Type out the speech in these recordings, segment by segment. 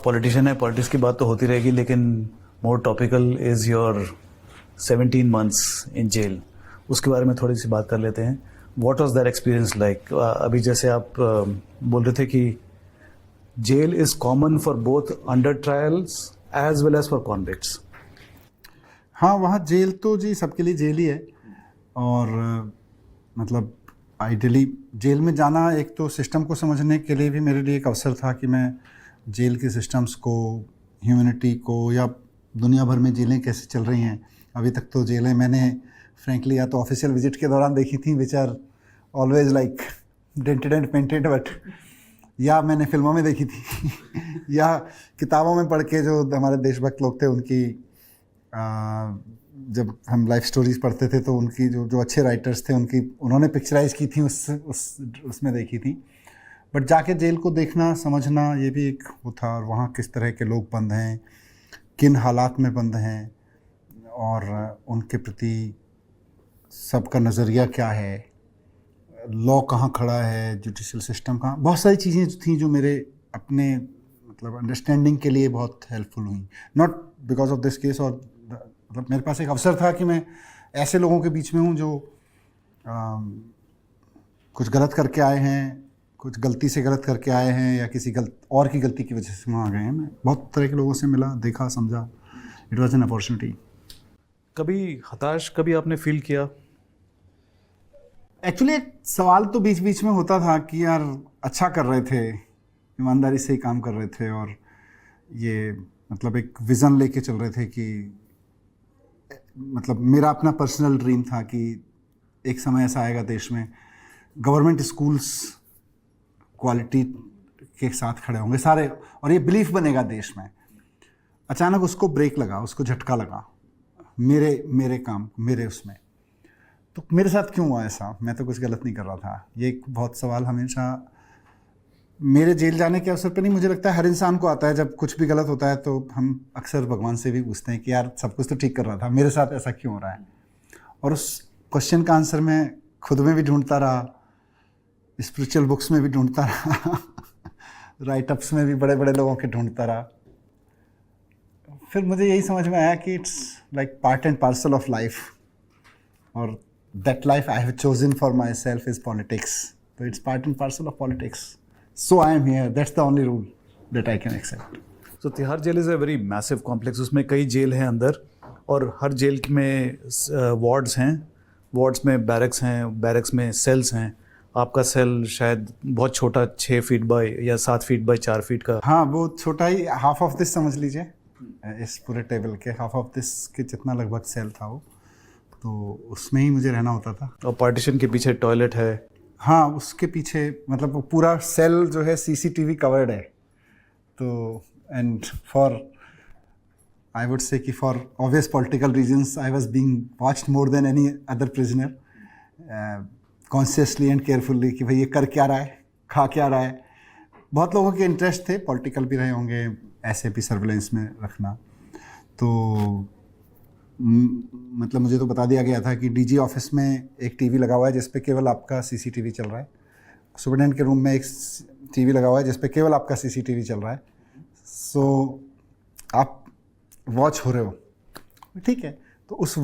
आप पॉलिटिशियन हैं, पॉलिटिक्स की बात तो होती रहेगी, लेकिन more topical is your 17 months in jail. उसके बारे में थोड़ी सी बात कर लेते हैं। What was that experience like? अभी जैसे आप बोल रहे थे कि jail is common for both under trials as well as for convicts. हाँ, वहाँ जेल तो जी सबके लिए जेल ही है। और मतलब आइडियली जेल में जाना एक तो सिस्टम को समझने के लिए भी मेरे लिए एक अवसर था कि मैं जेल के सिस्टम्स को, ह्यूमैनिटी को, या दुनिया भर में जेलें कैसे चल रही हैं। अभी तक तो जेलें मैंने फ्रेंकली या तो ऑफिशियल विजिट के दौरान देखी थी, which are always like dented and painted, but या मैंने फिल्मों में देखी थी या किताबों में पढ़ के जो हमारे देशभक्त लोग थे उनकी जब हम लाइफ स्टोरीज पढ़ते थे तो उनकी जो अच्छे राइटर्स थे उन्होंने पिक्चराइज की थी, उसमें देखी थी। बट जाके जेल को देखना, समझना, ये भी एक वो था। और वहाँ किस तरह के लोग बंद हैं, किन हालात में बंद हैं, और उनके प्रति सबका नज़रिया क्या है, लॉ कहाँ खड़ा है, जुडिशल सिस्टम कहाँ, बहुत सारी चीज़ें थी जो मेरे अपने मतलब अंडरस्टैंडिंग के लिए बहुत हेल्पफुल हुई। Not because of this case, और मतलब मेरे पास एक अवसर था कि मैं ऐसे लोगों के बीच में हूँ जो कुछ गलत करके आए हैं, कुछ गलती से गलत करके आए हैं, या किसी और की गलती की वजह से वहाँ आ गए हैं। मैं बहुत तरह के लोगों से मिला, देखा, समझा। It was an opportunity. कभी हताश कभी आपने फील किया? एक्चुअली एक सवाल तो बीच बीच में होता था कि यार अच्छा कर रहे थे, ईमानदारी से ही काम कर रहे थे, और ये मतलब एक विज़न लेके चल रहे थे कि मतलब मेरा अपना पर्सनल ड्रीम था कि एक समय ऐसा आएगा देश में गवर्नमेंट स्कूल्स क्वालिटी के साथ खड़े होंगे सारे, और ये बिलीफ बनेगा देश में। अचानक उसको ब्रेक लगा, उसको झटका लगा मेरे उसमें। तो मेरे साथ क्यों हुआ ऐसा? मैं तो कुछ गलत नहीं कर रहा था। ये एक बहुत सवाल हमेशा मेरे जेल जाने के अवसर पर नहीं, मुझे लगता है हर इंसान को आता है। जब कुछ भी गलत होता है तो हम अक्सर भगवान से भी पूछते हैं कि यार सब कुछ तो ठीक कर रहा था, मेरे साथ ऐसा क्यों हो रहा है? और उस क्वेश्चन का आंसर मैं खुद में भी ढूंढता रहा, स्पिरिचुअल बुक्स में भी ढूंढता रहा राइटअप्स में भी बड़े बड़े लोगों के ढूंढता रहा। फिर मुझे यही समझ में आया कि it's like part and parcel of life, और that life I have chosen for myself is politics. तो it's part and parcel of politics. So I am here. That's the only rule that I can accept. So Tihar jail is a very massive complex. उसमें कई jail हैं अंदर, और हर jail में wards हैं, wards में barracks हैं, बैरक्स में सेल्स हैं। आपका सेल शायद बहुत छोटा, 6 फीट बाय या 7 फीट बाय 4 फीट का। हाँ, वो छोटा ही, हाफ ऑफ दिस समझ लीजिए। इस पूरे टेबल के हाफ ऑफ दिस के जितना लगभग सेल था वो, तो उसमें ही मुझे रहना होता था। और पार्टीशन के पीछे टॉयलेट है। हाँ, उसके पीछे मतलब वो पूरा सेल जो है सीसीटीवी कवर्ड है। तो एंड फॉर आई वुड से कि for obvious political reasons I was being watched more than any other prisoner, consciously and carefully, कि भाई ये कर क्या रहा है, खा क्या रहा है। बहुत लोगों के इंटरेस्ट थे, पॉलिटिकल भी रहे होंगे, ऐसे भी सर्विलेंस में रखना। तो मतलब मुझे तो बता दिया गया था कि डीजी ऑफिस में एक टीवी लगा हुआ है जिस पे केवल आपका सीसीटीवी चल रहा है। सुपरिटेंडेंट के रूम में एक टीवी लगा हुआ है जिस पे केवल आपका सीसीटीवी चल रहा है। सो आप वॉच हो रहे हो, ठीक है। तो उस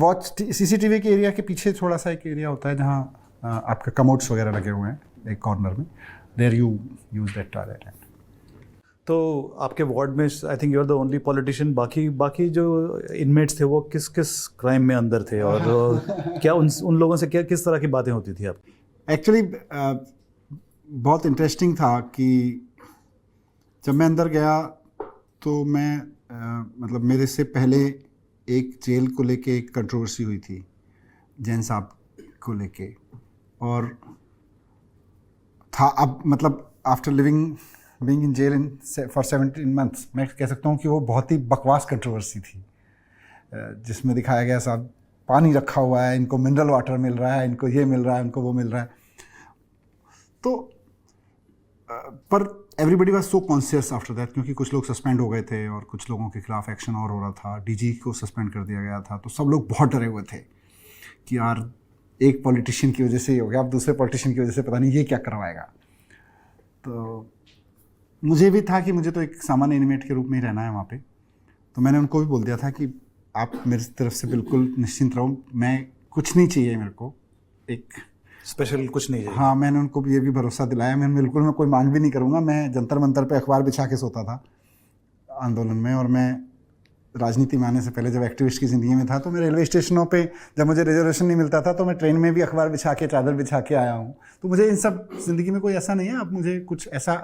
सीसीटीवी के एरिया के पीछे थोड़ा सा एक एरिया होता है जहाँ आपके कमोड्स वगैरह लगे हुए हैं एक कॉर्नर में। There you use that toilet. तो आपके वार्ड में I think you are the only politician. बाकी जो इनमेट्स थे वो किस किस क्राइम में अंदर थे, और क्या उन लोगों से किस तरह की बातें होती थी आपकी? एक्चुअली बहुत इंटरेस्टिंग था कि जब मैं अंदर गया तो मैं मतलब मेरे से पहले एक जेल को लेके एक कंट्रोवर्सी हुई थी जैन साहब को लेके, और था अब मतलब after being in jail for 17 months, मैं कह सकता हूँ कि वो बहुत ही बकवास कंट्रोवर्सी थी, जिसमें दिखाया गया साहब पानी रखा हुआ है, इनको मिनरल वाटर मिल रहा है, इनको ये मिल रहा है, इनको वो मिल रहा है। तो पर everybody was so conscious after that, क्योंकि कुछ लोग सस्पेंड हो गए थे और कुछ लोगों के खिलाफ एक्शन और हो रहा था, डीजी को सस्पेंड कर दिया गया था। तो सब लोग बहुत डरे हुए थे कि यार एक पॉलिटिशियन की वजह से ही हो गया, अब दूसरे पॉलिटिशियन की वजह से पता नहीं ये क्या करवाएगा। तो मुझे भी था कि मुझे तो एक सामान्य इनमेट के रूप में ही रहना है वहाँ पे। तो मैंने उनको भी बोल दिया था कि आप मेरी तरफ से बिल्कुल निश्चिंत रहो, मैं कुछ नहीं चाहिए मेरे को, एक स्पेशल कुछ नहीं चाहिए। हाँ, मैंने उनको ये भी भरोसा दिलाया, मैं बिल्कुल मैं कोई मांग भी नहीं करूँगा। मैं जंतर मंतर पे अखबार बिछा के सोता था आंदोलन में, और मैं राजनीति में आने से पहले जब एक्टिविस्ट की ज़िंदगी में था तो मैं रेलवे स्टेशनों पे जब मुझे रिजर्वेशन नहीं मिलता था तो मैं ट्रेन में भी अखबार बिछा के, चादर बिछा के आया हूँ। तो मुझे इन सब ज़िंदगी में कोई ऐसा नहीं है, आप मुझे कुछ ऐसा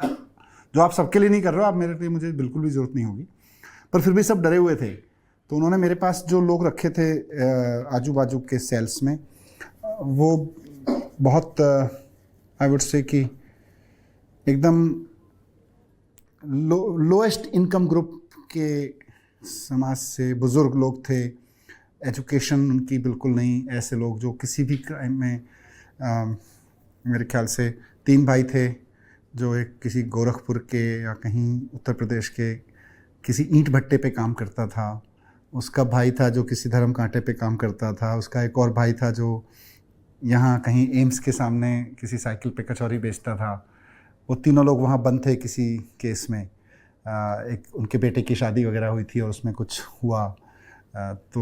जो आप सबके लिए नहीं कर रहे हो, आप मेरे लिए, मुझे बिल्कुल भी ज़रूरत नहीं होगी। पर फिर भी सब डरे हुए थे, तो उन्होंने मेरे पास जो लोग रखे थे आजू बाजू के सेल्स में, वो बहुत आई वुड से कि एकदम लोएस्ट इनकम ग्रुप के समाज से बुज़ुर्ग लोग थे, एजुकेशन उनकी बिल्कुल नहीं, ऐसे लोग जो किसी भी क्राइम में मेरे ख्याल से 3 भाई थे, जो एक किसी गोरखपुर के या कहीं उत्तर प्रदेश के किसी ईंट भट्टे पे काम करता था, उसका भाई था जो किसी धर्म कांटे पे काम करता था, उसका एक और भाई था जो यहाँ कहीं एम्स के सामने किसी साइकिल पे कचौरी बेचता था। वो तीनों लोग वहाँ बंद थे किसी केस में, एक उनके बेटे की शादी वगैरह हुई थी और उसमें कुछ हुआ, तो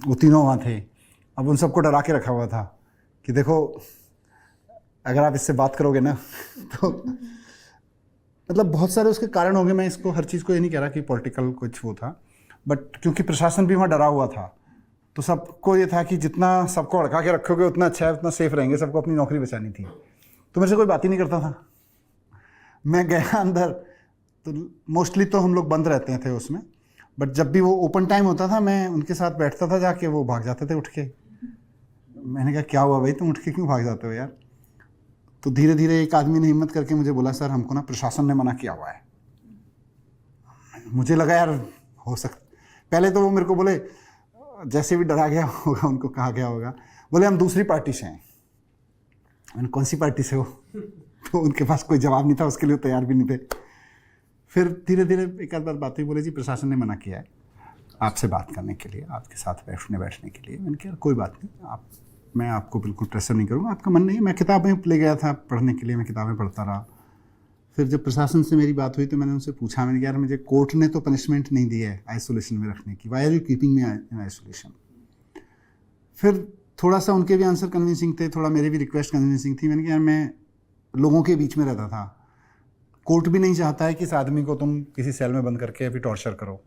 वो तीनों वहाँ थे। अब उन सबको डरा के रखा हुआ था कि देखो अगर आप इससे बात करोगे ना तो मतलब बहुत सारे उसके कारण होंगे, मैं इसको हर चीज़ को ये नहीं कह रहा कि पॉलिटिकल कुछ वो था, बट क्योंकि प्रशासन भी वहाँ डरा हुआ था तो सबको ये था कि जितना सबको अड़का के रखोगे उतना अच्छा है, उतना सेफ रहेंगे, सबको अपनी नौकरी बचानी थी। तो मेरे से कोई बात ही नहीं करता था। मैं गया अंदर तो मोस्टली तो हम लोग बंद रहते थे उसमें, बट जब भी वो ओपन टाइम होता था मैं उनके साथ बैठता था जाके, वो भाग जाते थे उठ के। मैंने कहा क्या हुआ भाई, तुम उठ के क्यों भाग जाते हो यार? तो धीरे धीरे एक आदमी ने हिम्मत करके मुझे बोला, सर हमको ना प्रशासन ने मना किया हुआ है। मुझे लगा यार हो सकता, पहले तो वो मेरे को बोले, जैसे भी डरा गया होगा उनको कहा गया होगा, बोले हम दूसरी पार्टी से हैं। मैंने कौन सी पार्टी से हो? तो उनके पास कोई जवाब नहीं था, उसके लिए तैयार भी नहीं थे। फिर धीरे धीरे एक आध बार बात हुई, बोले जी प्रशासन ने मना किया है आपसे बात करने के लिए, आपके साथ बैठने के लिए। मैंने कहा कोई बात नहीं, मैं आपको बिल्कुल प्रेशर नहीं करूँगा, आपका मन नहीं है। मैं किताबें ले गया था पढ़ने के लिए, मैं किताबें पढ़ता रहा। फिर जब प्रशासन से मेरी बात हुई तो मैंने उनसे पूछा, मैंने कहा यार मुझे कोर्ट ने तो पनिशमेंट नहीं दी है आइसोलेशन में रखने की, why are you keeping me in isolation? फिर थोड़ा सा उनके भी आंसर कन्विंसिंग थे, थोड़ा मेरी भी रिक्वेस्ट कन्विंसिंग थी। मैंने कहा यार मैं लोगों के बीच में रहता था, कोर्ट भी नहीं चाहता है कि इस आदमी को तुम किसी सेल में बंद करके अभी टॉर्चर करो,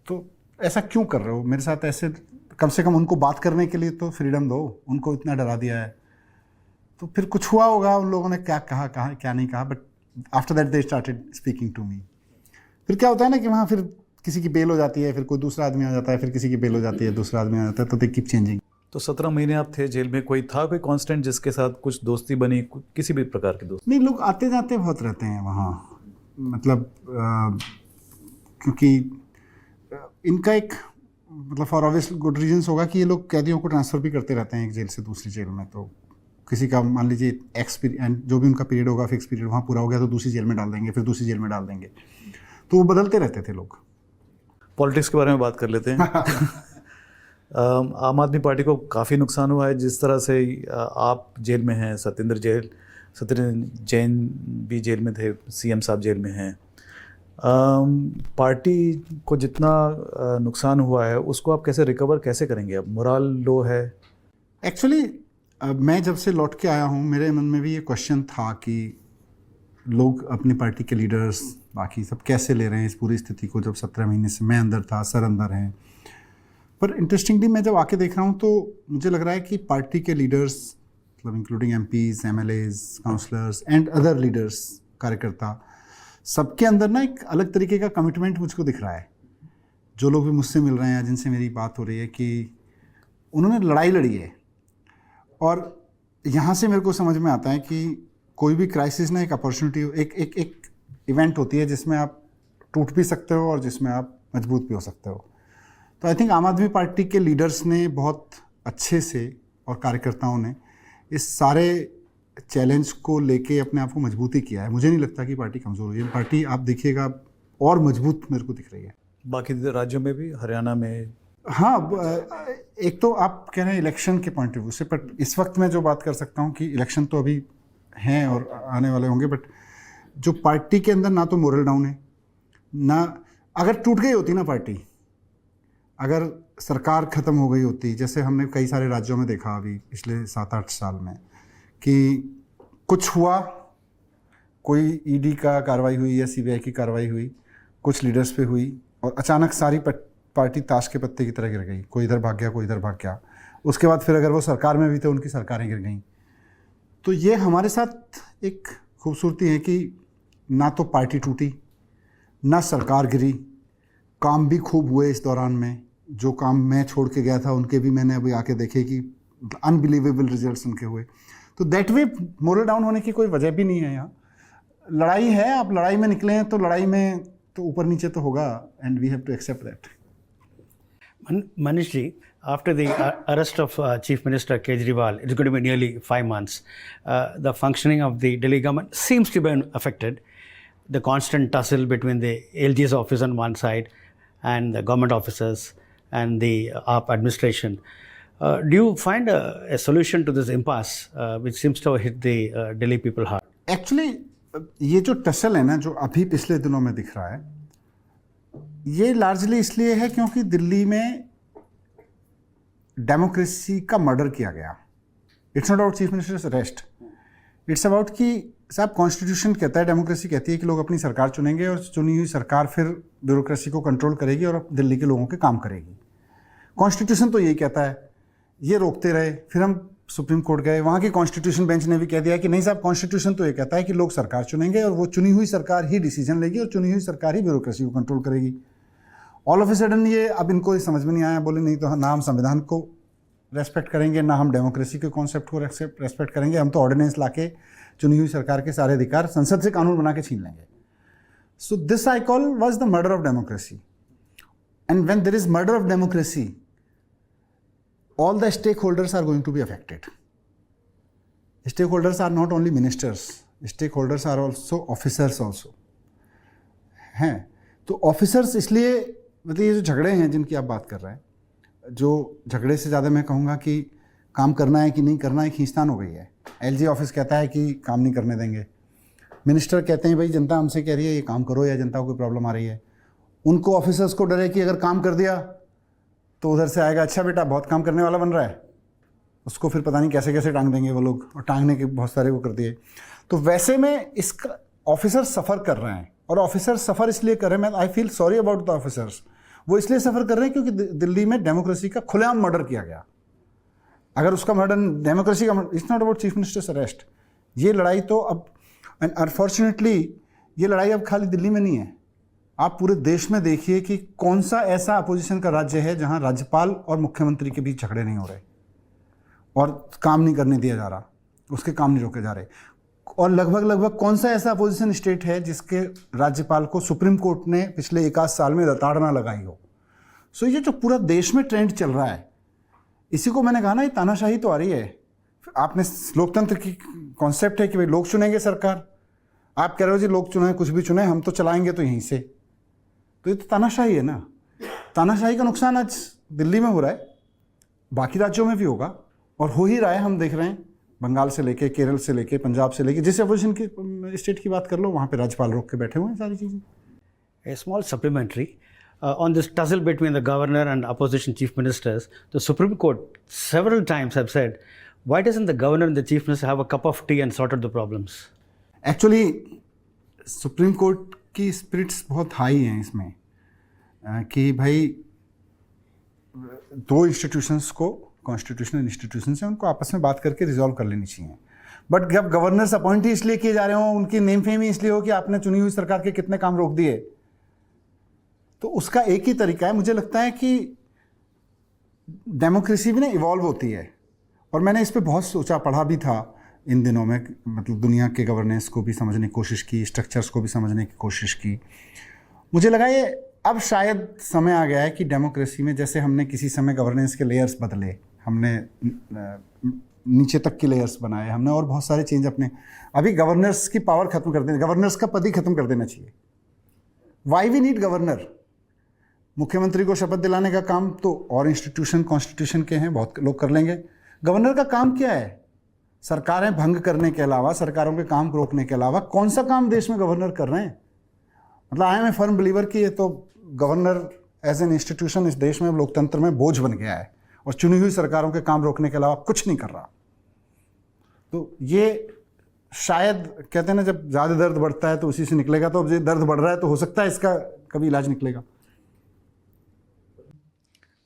तो ऐसा क्यों कर रहे हो मेरे साथ? ऐसे कम से कम उनको बात करने के लिए तो फ्रीडम दो, उनको इतना डरा दिया है। तो फिर कुछ हुआ होगा, उन लोगों ने क्या कहा क्या नहीं कहा, but after that they started speaking to me. फिर क्या होता है ना कि वहाँ फिर किसी की बेल हो जाती है, फिर कोई दूसरा आदमी आ जाता है, फिर किसी की बेल हो जाती है, दूसरा आदमी आ जाता है, तो दे कीप चेंजिंग। तो 17 महीने आप थे जेल में, कोई था कोई कांस्टेंट जिसके साथ कुछ दोस्ती बनी, किसी भी प्रकार की दोस्ती? नहीं, लोग आते जाते बहुत रहते हैं वहाँ, मतलब क्योंकि इनका एक मतलब फॉर ऑब्वियस गुड रीजंस होगा कि ये लोग कैदियों को ट्रांसफ़र भी करते रहते हैं एक जेल से दूसरी जेल में। तो किसी का मान लीजिए एक्सपीरियंस जो भी उनका पीरियड होगा, फिक्स पीरियड वहाँ पूरा हो गया तो दूसरी जेल में डाल देंगे, फिर दूसरी जेल में डाल देंगे, तो वो बदलते रहते थे लोग। पॉलिटिक्स के बारे में बात कर लेते हैं। आम आदमी पार्टी को काफ़ी नुकसान हुआ है जिस तरह से आप जेल में हैं, सत्येंद्र जैन भी जेल में थे, सीएम साहब जेल में हैं। पार्टी को जितना नुकसान हुआ है उसको आप कैसे रिकवर कैसे करेंगे? अब मोरल लो है। एक्चुअली मैं जब से लौट के आया हूँ मेरे मन में भी ये क्वेश्चन था कि लोग अपनी पार्टी के लीडर्स बाकी सब कैसे ले रहे हैं इस पूरी स्थिति को, जब 17 महीने से मैं अंदर था, सर अंदर हैं। पर इंटरेस्टिंगली मैं जब आके देख रहा हूँ तो मुझे लग रहा है कि पार्टी के लीडर्स, मतलब including MPs, MLAs, councillors and other leaders, कार्यकर्ता, सबके अंदर ना एक अलग तरीके का कमिटमेंट मुझको दिख रहा है। जो लोग भी मुझसे मिल रहे हैं, जिनसे मेरी बात हो रही है, कि उन्होंने लड़ाई लड़ी है। और यहाँ से मेरे को समझ में आता है कि कोई भी क्राइसिस ना एक अपॉर्चुनिटी, एक इवेंट होती है जिसमें आप टूट भी सकते हो और जिसमें आप मजबूत भी हो सकते हो। तो आई थिंक आम आदमी पार्टी के लीडर्स ने बहुत अच्छे से और कार्यकर्ताओं ने इस सारे चैलेंज को लेके अपने आप को मजबूती किया है। मुझे नहीं लगता कि पार्टी कमज़ोर हुई है। पार्टी आप देखिएगा और मजबूत मेरे को दिख रही है। बाकी राज्यों में भी, हरियाणा में? हाँ, एक तो आप कह रहे हैं इलेक्शन के पॉइंट ऑफ व्यू से, बट इस वक्त मैं जो बात कर सकता हूँ कि इलेक्शन तो अभी हैं और आने वाले होंगे, बट जो पार्टी के अंदर ना तो मोरल डाउन है, ना अगर टूट गई होती ना पार्टी, अगर सरकार ख़त्म हो गई होती, जैसे हमने कई सारे राज्यों में देखा अभी पिछले 7-8 साल में कि कुछ हुआ, कोई ईडी का कार्रवाई हुई या सीबीआई की कार्रवाई हुई, कुछ लीडर्स पे हुई और अचानक सारी पार्टी ताश के पत्ते की तरह गिर गई, कोई इधर भाग गया, कोई इधर भाग गया। उसके बाद फिर अगर वो सरकार में भी थे, उनकी सरकारें गिर गईं। तो ये हमारे साथ एक खूबसूरती है कि ना तो पार्टी टूटी, ना सरकार गिरी, काम भी खूब हुए इस दौरान में। जो काम मैं छोड़ के गया था उनके भी मैंने अभी आके देखे कि अनबिलीवेबल रिजल्ट्स उनके हुए। तो दैट वे मोरल डाउन होने की कोई वजह भी नहीं है। यहाँ लड़ाई है, आप लड़ाई में निकले हैं तो लड़ाई में तो ऊपर नीचे तो होगा, and we have to accept that. Manish ji, after the arrest of Chief Minister Kejriwal, it's going to be nearly 5 months. The functioning of the Delhi government seems to be affected. The constant tussle between the LG's office on one side and the government officers and the AAP administration. Do you find a solution to this impasse, which seems to have hit the Delhi people hard? Actually ये जो tussle है ना, जो अभी पिछले दिनों में दिख रहा है, ये लार्जली इसलिए है क्योंकि दिल्ली में डेमोक्रेसी का मर्डर किया गया। It's not about chief ministers arrest, it's about कि साहब कॉन्स्टिट्यूशन कहता है, डेमोक्रेसी कहती है कि लोग अपनी सरकार चुनेंगे और चुनी हुई सरकार फिर ब्यूरोक्रेसी को कंट्रोल करेगी और दिल्ली के लोगों के काम करेगी। कॉन्स्टिट्यूशन तो यही कहता है, ये रोकते रहे, फिर हम सुप्रीम कोर्ट गए, वहाँ की कॉन्स्टिट्यूशन बेंच ने भी कह दिया कि नहीं साहब, कॉन्स्टिट्यूशन तो ये कहता है कि लोग सरकार चुनेंगे और वो चुनी हुई सरकार ही डिसीजन लेगी और चुनी हुई सरकार ही ब्यूरोक्रेसी को कंट्रोल करेगी। ऑल ऑफ ए सडन ये अब इनको ये समझ में नहीं आया, बोले नहीं तो ना हम संविधान को रेस्पेक्ट करेंगे, ना हम डेमोक्रेसी के कॉन्सेप्ट को रेस्पेक्ट करेंगे, हम तो ऑर्डिनेंस लाके चुनी हुई सरकार के सारे अधिकार संसद से कानून बना के छीन लेंगे। So this I call was the murder of democracy. And when there is murder of democracy, all the stakeholders are going to be affected. Stakeholders are not only ministers, stakeholders are also officers also हैं। तो officers इसलिए, मतलब ये जो झगड़े हैं जिनकी आप बात कर रहे हैं, जो झगड़े से ज़्यादा मैं कहूँगा कि काम करना है कि नहीं करना है, खींचतान हो गई है। एलजी ऑफिस कहता है कि काम नहीं करने देंगे, मिनिस्टर कहते हैं भाई जनता हमसे कह रही है ये काम करो या जनता को कोई प्रॉब्लम आ रही है। उनको ऑफिसर्स को डर है कि अगर काम कर दिया तो उधर से आएगा अच्छा बेटा बहुत काम करने वाला बन रहा है, उसको फिर पता नहीं कैसे कैसे टांग देंगे वो लोग, और टांगने के बहुत सारे वो कर दिए। तो वैसे में इसका ऑफिसर सफ़र कर रहे हैं, और ऑफिसर सफ़र इसलिए कर रहे हैं, मैं I feel sorry about the officers, वो इसलिए सफ़र कर रहे हैं क्योंकि दिल्ली में डेमोक्रेसी का खुलेआम मर्डर किया गया। अगर उसका मर्डर डेमोक्रेसी का, it's not about chief ministers arrest. ये लड़ाई तो अब, एंड अनफॉर्चुनेटली ये लड़ाई अब खाली दिल्ली में नहीं है, आप पूरे देश में देखिए कि कौन सा ऐसा अपोजिशन का राज्य है जहां राज्यपाल और मुख्यमंत्री के बीच झगड़े नहीं हो रहे और काम नहीं करने दिया जा रहा, उसके काम नहीं रोके जा रहे। और लगभग कौन सा ऐसा अपोजिशन स्टेट है जिसके राज्यपाल को सुप्रीम कोर्ट ने पिछले 1 आध साल में रताड़ना लगाई हो। सो ये जो पूरा देश में ट्रेंड चल रहा है, इसी को मैंने कहा ना, ये तानाशाही तो आ रही है। आपने लोकतंत्र की कॉन्सेप्ट है कि भाई लोग चुनेंगे सरकार, आप कह रहे हो जी लोग चुने, कुछ भी चुने, हम तो चलाएंगे तो यहीं से, तो ये तो तानाशाही है ना। तानाशाही का नुकसान आज दिल्ली में हो रहा है, बाकी राज्यों में भी होगा और हो ही रहा है। हम देख रहे हैं बंगाल से लेके, केरल से लेके, पंजाब से लेके, जिस अपोजिशन की स्टेट की बात कर लो, वहाँ पे राज्यपाल रोक के बैठे हुए हैं सारी चीज़ें। A small supplementary on this tussle between the governor and opposition chief ministers. The Supreme Court several times have said, why doesn't the governor and the chief minister have a cup of tea and sort out the problems? Actually supreme court की spirits बहुत high हैं इसमें, कि भाई दो institutions को, constitutional institutions हैं, उनको आपस में बात करके रिजॉल्व कर लेनी चाहिए। बट जब गवर्नर्स अपॉइंट ही इसलिए किए जा रहे हों, उनकी नेम फेम ही इसलिए हो कि आपने चुनी हुई सरकार के कितने काम रोक दिए, तो उसका एक ही तरीका है। मुझे लगता है कि डेमोक्रेसी भी ना इवॉल्व होती है, और मैंने इस पर बहुत सोचा, पढ़ा भी था इन दिनों में, मतलब दुनिया के गवर्नेंस को भी समझने की कोशिश की, स्ट्रक्चर्स को भी समझने की कोशिश की। मुझे लगा ये अब शायद समय आ गया है कि डेमोक्रेसी में, जैसे हमने किसी समय गवर्नेंस के लेयर्स बदले, हमने नीचे तक के लेयर्स बनाए, हमने और बहुत सारे चेंज अपने, अभी गवर्नर्स की पावर खत्म कर देना, गवर्नर्स का पद ही खत्म कर देना चाहिए। Why we need governor? मुख्यमंत्री को शपथ दिलाने का काम तो और इंस्टीट्यूशन कॉन्स्टिट्यूशन के हैं, बहुत लोग कर लेंगे। गवर्नर का काम क्या है? सरकारें भंग करने के अलावा, सरकारों के काम को रोकने के अलावा कौन सा काम देश में गवर्नर कर रहे हैं? मतलब I am a firm believer कि ये तो गवर्नर एज एन इंस्टीट्यूशन इस देश में लोकतंत्र में बोझ बन गया है और चुनी हुई सरकारों के काम रोकने के अलावा कुछ नहीं कर रहा। तो ये शायद कहते हैं ना, जब ज़्यादा दर्द बढ़ता है तो उसी से निकलेगा। तो अब ये दर्द बढ़ रहा है तो हो सकता है इसका कभी इलाज निकलेगा।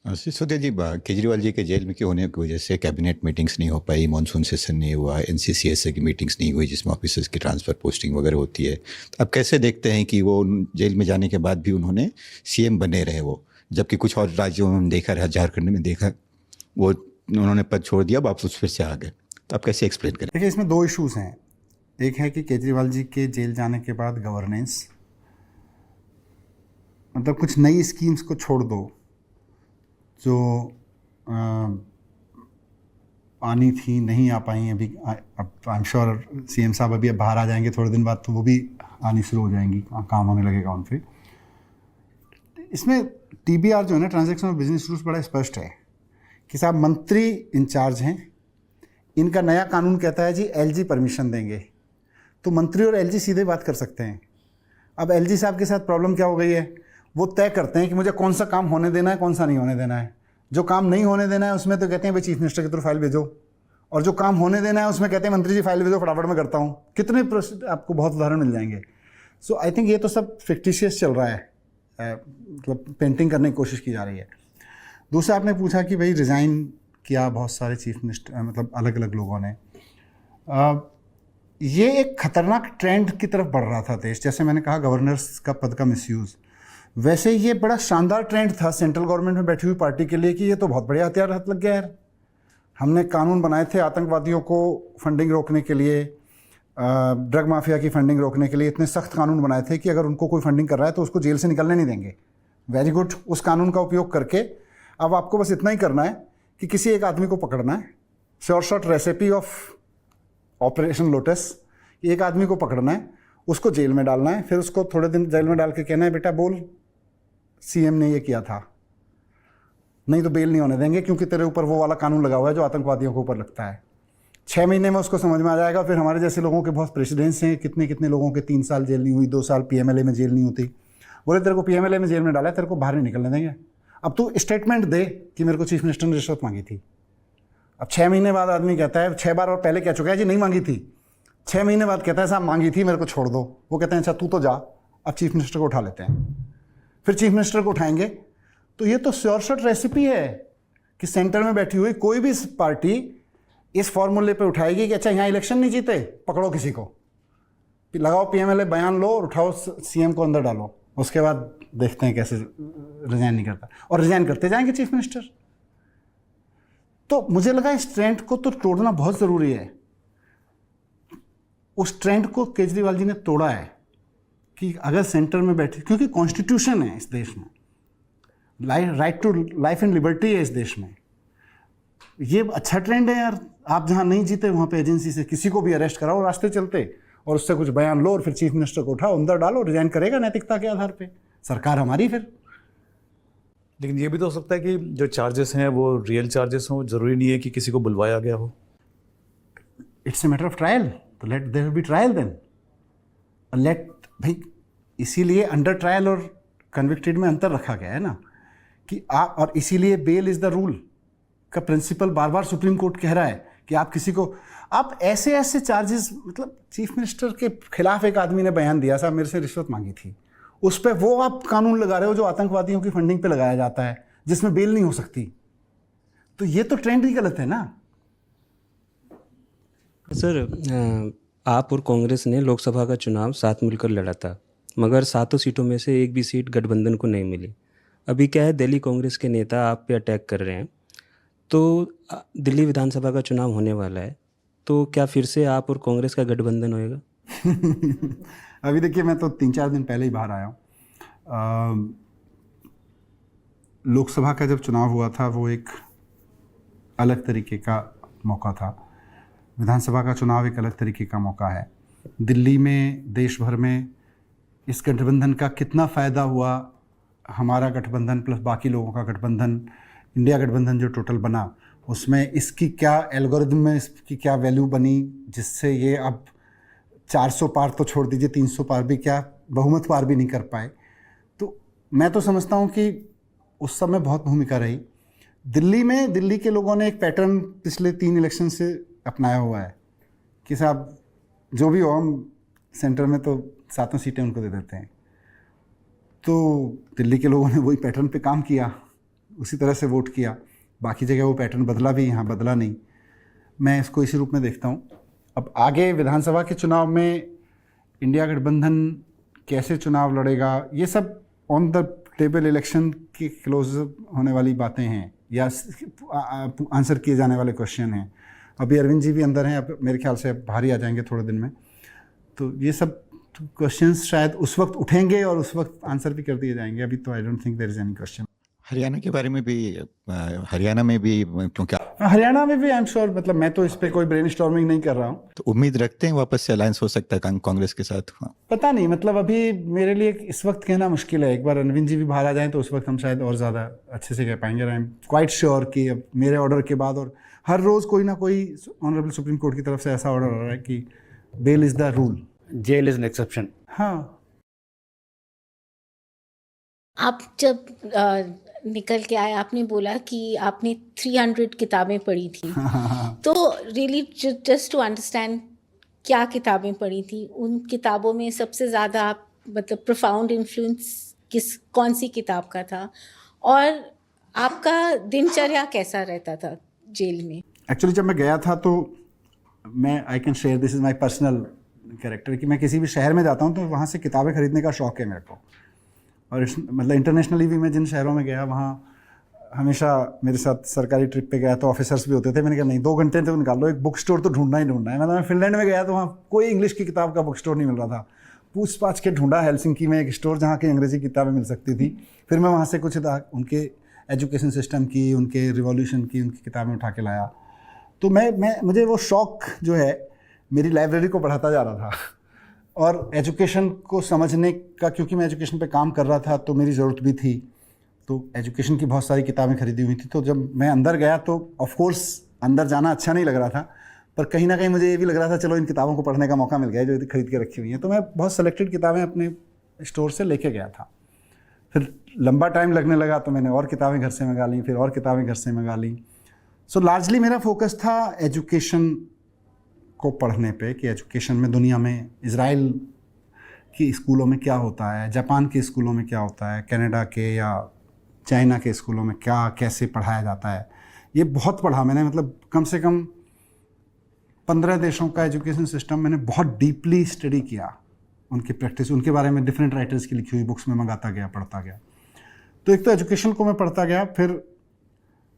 सिसोदिया जी, केजरीवाल जी के जेल में क्यों होने की वजह से कैबिनेट मीटिंग्स नहीं हो पाई, मानसून सेशन नहीं हुआ, NCCS की मीटिंग्स नहीं हुई जिसमें ऑफिसर्स की ट्रांसफ़र पोस्टिंग वगैरह होती है। तो आप कैसे देखते हैं कि वो जेल में जाने के बाद भी उन्होंने CM बने रहे वो, जबकि कुछ और राज्यों में देखा रहा, झारखंड में देखा, वो उन्होंने पद छोड़ दिया, वापस फिर से आ गए। तो आप कैसे एक्सप्लेन करें? देखिए, इसमें दो इश्यूज़ हैं। एक है कि केजरीवाल जी के जेल जाने के बाद गवर्नेंस, मतलब कुछ नई स्कीम्स को छोड़ दो जो आनी थी, नहीं आ पाई अभी। अब आई एम श्योर CM साहब अभी अब बाहर आ जाएंगे थोड़े दिन बाद, तो वो भी आनी शुरू हो जाएंगी, काम होने लगेगा उन पर। इसमें TBR जो है ना, ट्रांजैक्शन ऑफ बिजनेस रूल्स, बड़ा स्पष्ट है कि साहब मंत्री इंचार्ज हैं, इनका नया कानून कहता है जी LG परमिशन देंगे, तो मंत्री और LG सीधे बात कर सकते हैं। अब LG साहब के साथ प्रॉब्लम क्या हो गई है, वो तय करते हैं कि मुझे कौन सा काम होने देना है, कौन सा नहीं होने देना है। जो काम नहीं होने देना है उसमें तो कहते हैं भाई चीफ मिनिस्टर के थ्रू फाइल भेजो, और जो काम होने देना है उसमें कहते हैं मंत्री जी फाइल भेजो, फटाफट में करता हूँ। कितने आपको बहुत उदाहरण मिल जाएंगे। सो आई थिंक ये तो सब फिक्टिशियस चल रहा है, मतलब पेंटिंग करने की कोशिश की जा रही है। दूसरा, आपने पूछा कि भाई रिज़ाइन किया बहुत सारे चीफ मिनिस्टर, मतलब अलग अलग लोगों ने। ये एक खतरनाक ट्रेंड की तरफ बढ़ रहा था देश। जैसे मैंने कहा गवर्नर्स का पद का मिसयूज़, वैसे ये बड़ा शानदार ट्रेंड था सेंट्रल गवर्नमेंट में बैठी हुई पार्टी के लिए कि ये तो बहुत बढ़िया हथियार हाथ लग गया यार। हमने कानून बनाए थे आतंकवादियों को फंडिंग रोकने के लिए, ड्रग माफिया की फंडिंग रोकने के लिए इतने सख्त कानून बनाए थे कि अगर उनको कोई फंडिंग कर रहा है तो उसको जेल से निकलने नहीं देंगे। Very good. उस कानून का उपयोग करके अब आपको बस इतना ही करना है कि किसी एक आदमी को पकड़ना है। Sure short recipe of operation lotus. एक आदमी को पकड़ना है, उसको जेल में डालना है, फिर उसको थोड़े दिन जेल में डाल के कहना है बेटा बोल CM ने ये किया था, नहीं तो बेल नहीं होने देंगे क्योंकि तेरे ऊपर वो वाला कानून लगा हुआ है जो आतंकवादियों के ऊपर लगता है। 6 महीने में उसको समझ में आ जाएगा। फिर हमारे जैसे लोगों के बहुत प्रेसिडेंट्स हैं, कितने कितने लोगों के 3 साल जेल नहीं हुई, 2 साल PMLA में जेल नहीं होती। बोले तेरे को PMLA में जेल में डाला है, तेरे को बाहर नहीं निकलने देंगे। अब तू स्टेटमेंट दे कि मेरे को चीफ मिनिस्टर ने रिश्वत मांगी थी। अब 6 महीने बाद आदमी कहता है, 6 बार और पहले कह चुका है जी नहीं मांगी थी, 6 महीने बाद कहता है साहब मांगी थी, मेरे को छोड़ दो। वो कहते हैं अच्छा तू तो जा। अब चीफ मिनिस्टर को उठा लेते हैं, फिर चीफ मिनिस्टर को उठाएंगे। तो ये तो श्योर शॉट रेसिपी है कि सेंटर में बैठी हुई कोई भी पार्टी इस फॉर्मूले पे उठाएगी कि अच्छा यहाँ इलेक्शन नहीं जीते, पकड़ो किसी को, लगाओ PMLA बयान लो और उठाओ CM को अंदर डालो, उसके बाद देखते हैं कैसे रिजाइन नहीं करता। और रिजाइन करते जाएंगे चीफ मिनिस्टर। तो मुझे लगा इस ट्रेंड को तो तोड़ना बहुत ज़रूरी है। उस ट्रेंड को केजरीवाल जी ने तोड़ा है कि अगर सेंटर में बैठे, क्योंकि कॉन्स्टिट्यूशन है इस देश में, right to life and liberty है इस देश में। ये अच्छा ट्रेंड है यार। आप जहाँ नहीं जीते वहाँ पे एजेंसी से किसी को भी अरेस्ट कराओ रास्ते चलते, और उससे कुछ बयान लो और फिर चीफ मिनिस्टर को उठाओ अंदर डालो, रिजाइन करेगा नैतिकता के आधार पे, सरकार हमारी फिर। लेकिन ये भी तो हो सकता है कि जो चार्जेस हैं वो रियल चार्जेस हों, जरूरी नहीं है कि किसी को बुलवाया गया हो। It's a matter of trial, तो let there be trial then. Let भाई, इसीलिए अंडर ट्रायल और कन्विक्टेड में अंतर रखा गया है ना कि आप, और इसीलिए बेल इज द रूल का प्रिंसिपल बार बार सुप्रीम कोर्ट कह रहा है कि आप किसी को, आप ऐसे ऐसे चार्जेस, मतलब चीफ मिनिस्टर के खिलाफ एक आदमी ने बयान दिया साहब मेरे से रिश्वत मांगी थी, उस पर वो आप कानून लगा रहे हो जो आतंकवादियों की फंडिंग पे लगाया जाता है, जिसमें बेल नहीं हो सकती। तो ये तो ट्रेंड ही गलत है ना। सर, आप और कांग्रेस ने लोकसभा का चुनाव साथ मिलकर लड़ा था, मगर 7 सीटों में से एक भी सीट गठबंधन को नहीं मिली। अभी क्या है, दिल्ली कांग्रेस के नेता आप पे अटैक कर रहे हैं, तो दिल्ली विधानसभा का चुनाव होने वाला है, तो क्या फिर से आप और कांग्रेस का गठबंधन होएगा? अभी देखिए, मैं तो 3-4 दिन पहले ही बाहर आया हूँ। लोकसभा का जब चुनाव हुआ था वो एक अलग तरीके का मौका था, विधानसभा का चुनाव एक अलग तरीके का मौका है। दिल्ली में, देश भर में इस गठबंधन का कितना फ़ायदा हुआ, हमारा गठबंधन प्लस बाकी लोगों का गठबंधन, इंडिया गठबंधन जो टोटल बना, उसमें इसकी क्या एल्गोरिदम में इसकी क्या वैल्यू बनी जिससे ये अब 400 पार तो छोड़ दीजिए, 300 पार भी क्या, बहुमत पार भी नहीं कर पाए। तो मैं तो समझता हूँ कि उस समय बहुत भूमिका रही। दिल्ली में दिल्ली के लोगों ने एक पैटर्न पिछले 3 इलेक्शन से अपनाया हुआ है कि साहब जो भी हो, हम सेंटर में तो 7 सीटें उनको दे देते हैं। तो दिल्ली के लोगों ने वही पैटर्न पे काम किया, उसी तरह से वोट किया। बाकी जगह वो पैटर्न बदला भी, यहाँ बदला नहीं। मैं इसको इसी रूप में देखता हूँ। अब आगे विधानसभा के चुनाव में इंडिया गठबंधन कैसे चुनाव लड़ेगा, ये सब ऑन द टेबल इलेक्शन की क्लोज होने वाली बातें हैं या आंसर किए जाने वाले क्वेश्चन हैं। अभी अरविंद जी भी अंदर हैं, अब मेरे ख्याल से बाहर ही आ जाएंगे थोड़े दिन में। तो ये सब क्वेश्चंस शायद उस वक्त उठेंगे और उस वक्त आंसर भी कर दिए जाएंगे। अभी तो I don't think there is any question. Haryana के बारे में भी, हरियाणा में भी, क्योंकि हरियाणा में भी आई एम श्योर, मतलब मैं तो इस पे कोई ब्रेनस्टॉर्मिंग नहीं कर रहा हूँ। तो उम्मीद रखते हैं वापस से अलायंस हो सकता है कांग्रेस के साथ? पता नहीं, मतलब अभी मेरे लिए इस वक्त कहना मुश्किल है। एक बार अरविंद जी भी बाहर आ जाएं तो उस वक्त हम शायद और ज़्यादा अच्छे से कह पाएंगे। आई एम क्वाइट श्योर कि अब मेरे ऑर्डर के बाद और हर रोज़ कोई ना कोई ऑनरेबल सुप्रीम कोर्ट की तरफ से ऐसा ऑर्डर आ रहा है कि bail is the rule, Jail is an exception. हाँ। आप जब निकल के आए, आपने बोला कि आपने 300 किताबें पढ़ी थी। तो रियली जस्ट टू अंडरस्टैंड, क्या किताबें पढ़ी थी? उन किताबों में सबसे ज़्यादा आप मतलब प्रोफाउंड इन्फ्लुएंस कौन सी किताब का था, और आपका दिनचर्या कैसा रहता था जेल में? एक्चुअली जब मैं गया था तो मैं, I can share, this is my personal character, कि मैं किसी भी शहर में जाता हूँ तो वहाँ से किताबें खरीदने का शौक़ है मेरे को। और मतलब इंटरनेशनली भी मैं जिन शहरों में गया वहाँ हमेशा मेरे साथ सरकारी ट्रिप पे गया तो ऑफिसर्स भी होते थे। मैंने कहा नहीं, 2 घंटे तो निकाल लो, एक बुक स्टोर तो ढूंढना ही ढूंढना है। मतलब मैं फिनलैंड में गया तो वहाँ कोई इंग्लिश की किताब का बुक स्टोर नहीं मिल रहा था। पूछ पाछ के ढूंढा हेलसिंकी में एक स्टोर जहाँ की अंग्रेज़ी किताबें मिल सकती थी। फिर मैं वहाँ से कुछ उनके एजुकेशन सिस्टम की, उनके रिवॉल्यूशन की, उनकी किताबें उठा के लाया। तो मुझे वो शौक़ जो है मेरी लाइब्रेरी को बढ़ाता जा रहा था और एजुकेशन को समझने का, क्योंकि मैं एजुकेशन पे काम कर रहा था तो मेरी ज़रूरत भी थी। तो एजुकेशन की बहुत सारी किताबें खरीदी हुई थी। तो जब मैं अंदर गया तो ऑफ कोर्स अंदर जाना अच्छा नहीं लग रहा था, पर कहीं ना कहीं मुझे ये भी लग रहा था चलो इन किताबों को पढ़ने का मौका मिल गया जो खरीद के रखी हुई हैं। तो मैं बहुत सेलेक्टेड किताबें अपने स्टोर से लेके गया था। फिर लंबा टाइम लगने लगा तो मैंने और किताबें घर से मंगा ली, फिर और किताबें घर से मंगा ली। सो लार्जली मेरा फोकस था एजुकेशन को पढ़ने पे, कि एजुकेशन में दुनिया में इज़राइल की स्कूलों में क्या होता है, जापान के स्कूलों में क्या होता है, कनाडा के या चाइना के स्कूलों में क्या कैसे पढ़ाया जाता है। ये बहुत पढ़ा मैंने, मतलब कम से कम 15 देशों का एजुकेशन सिस्टम मैंने बहुत डीपली स्टडी किया, उनकी प्रैक्टिस, उनके बारे में डिफरेंट राइटर्स की लिखी हुई बुक्स में मंगाता गया, पढ़ता गया। तो एक तो एजुकेशन को मैं पढ़ता गया, फिर